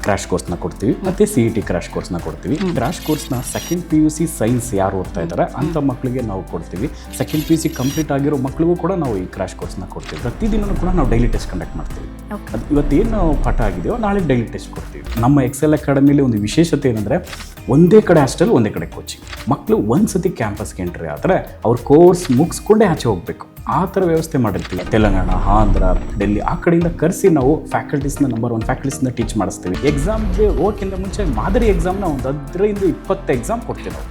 ಕ್ರ್ಯಾಶ್ ಕೋರ್ಸ್ನ ಕೊಡ್ತೀವಿ ಮತ್ತು CET ಕ್ರ್ಯಾಶ್ ಕೋರ್ಸ್ನ ಕೊಡ್ತೀವಿ. ಕ್ರ್ಯಾಶ್ ಕೋರ್ಸ್ನ ಸೆಕೆಂಡ್ PUC ಸೈನ್ಸ್ ಯಾರು ಓದ್ತಾ ಇದ್ದಾರೆ ಅಂಥ ಮಕ್ಕಳಿಗೆ ನಾವು ಕೊಡ್ತೀವಿ. ಸೆಕೆಂಡ್ PUC ಕಂಪ್ಲೀಟ್ ಆಗಿರೋ ಮಕ್ಕಳಿಗೂ ಕೂಡ ನಾವು ಈ ಕ್ರ್ಯಾಶ್ ಕೋರ್ಸ್ನ ಕೊಡ್ತೀವಿ. ಪ್ರತಿದಿನವೂ ಕೂಡ ನಾವು ಡೈಲಿ ಟೆಸ್ಟ್ ಕಂಡಕ್ಟ್ ಮಾಡ್ತೀವಿ. ಅದು ಇವತ್ತೇನು ಪಾಠ ಆಗಿದೆಯೋ ನಾಳೆ ಡೈಲಿ ಟೆಸ್ಟ್ ಕೊಡ್ತೀವಿ. ನಮ್ಮ ಎಕ್ಸೆಲ್ ಅಕಾಡೆಮಿಲಿ ಒಂದು ವಿಶೇಷತೆ ಏನಂದರೆ ಒಂದೇ ಕಡೆ ಹಾಸ್ಟೆಲ್, ಒಂದೇ ಕಡೆ ಕೋಚಿಂಗ್. ಮಕ್ಕಳು ಒಂದು ಸತಿ ಕ್ಯಾಂಪಸ್ಗೆ ಎಂಟ್ರಿ ಆದರೆ ಅವ್ರ ಕೋರ್ಸ್ ಮುಗಿಸ್ಕೊಂಡೇ ಆಚೆ ಹೋಗಬೇಕು. ಆ ಥರ ವ್ಯವಸ್ಥೆ ಮಾಡಿರ್ತೀವಿ. ತೆಲಂಗಾಣ, ಆಂಧ್ರ, ಡೆಲ್ಲಿ ಆ ಕಡೆಯಿಂದ ಕರೆಸಿ ನಾವು ಫ್ಯಾಕಲ್ಟೀಸ್ನ ನಂಬರ್ 1 ಫ್ಯಾಕಲ್ಟೀಸ್ನ ಟೀಚ್ ಮಾಡಿಸ್ತೀವಿ. ಎಕ್ಸಾಮ್ಗೆ ಹೋಗೋಕ್ಕಿಂತ ಮುಂಚೆ ಮಾದರಿ ಎಕ್ಸಾಮ್ನ ಒಂದು 15-20 ಎಕ್ಸಾಮ್ ಕೊಡ್ತೀವಿ ನಾವು.